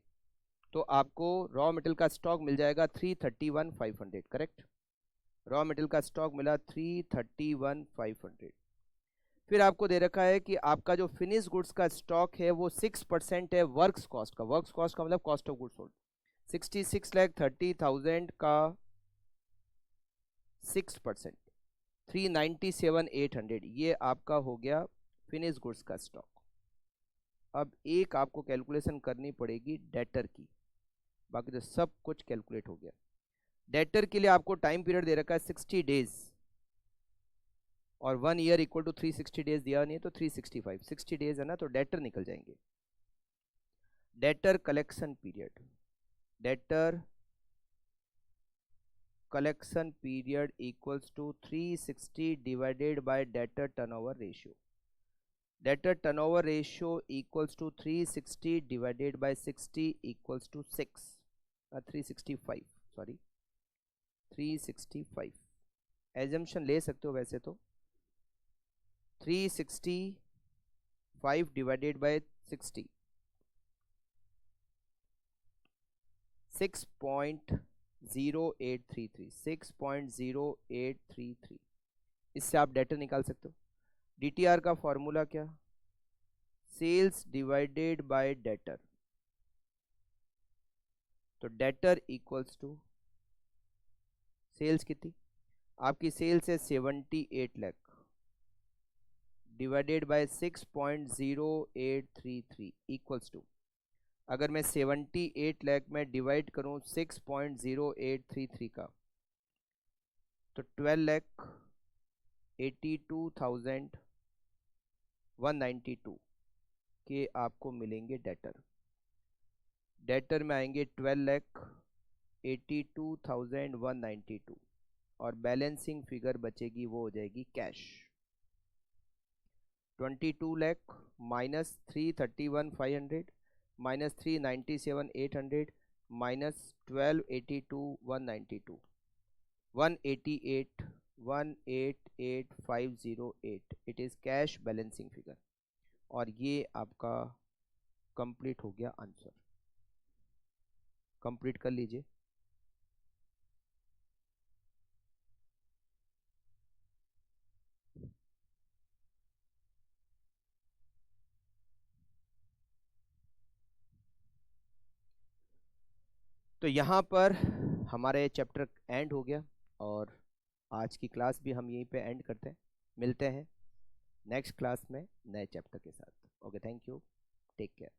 तो आपको रॉ मटेरियल का स्टॉक मिल जाएगा 331,500। करेक्ट, रॉ मटेरियल का स्टॉक मिला 331,500। फिर आपको दे रखा है कि आपका जो फिनिश गुड्स का स्टॉक है वो 6% है वर्क्स कॉस्ट का। वर्क्स कॉस्ट का मतलब कॉस्ट ऑफ गुड्स सोल्ड। 66,30,000 का 6%, 397,800, ये आपका हो गया फिनिश गुड्स का स्टॉक। अब एक आपको कैलकुलेशन करनी पड़ेगी डेटर की, बाकी तो सब कुछ कैलकुलेट हो गया। डेटर के लिए आपको टाइम पीरियड दे रखा है 60 डेज और 1 ईयर इक्वल टू 360 डेज दिया नहीं है तो 365, 60 डेज है ना, तो डेटर निकल जाएंगे। Debtor collection period, debtor collection period equals to 360 divided by debtor turnover ratio. Debtor turnover ratio equals to 360 divided by 60 equals to 365, sorry 365। Assumption ले सकते हो वैसे तो 365 डिवाइडेड बाय 60, 6.0833, 6.0833। इससे आप डेटर निकाल सकते हो। डीटीआर का फॉर्मूला क्या, सेल्स डिवाइडेड बाय डेटर, तो डेटर इक्वल्स टू सेल्स कितनी, आपकी सेल्स है 78 lakh divided by 6.0833 equals to, अगर मैं 78 लाख में डिवाइड करूं 6.0833 का तो 12,82,192 के आपको मिलेंगे डेटर। डेटर में आएंगे 12,82,192 और बैलेंसिंग फिगर बचेगी वो हो जाएगी cash. 22 lakh minus 331,500 minus 397,800 minus 12,82,192, 188,508, it is cash balancing figure. और ये आपका कंप्लीट हो गया आंसर। कंप्लीट कर लीजिए। तो यहाँ पर हमारे चैप्टर एंड हो गया और आज की क्लास भी हम यहीं पे एंड करते हैं। मिलते हैं नेक्स्ट क्लास में नए चैप्टर के साथ। Okay, thank you, take care.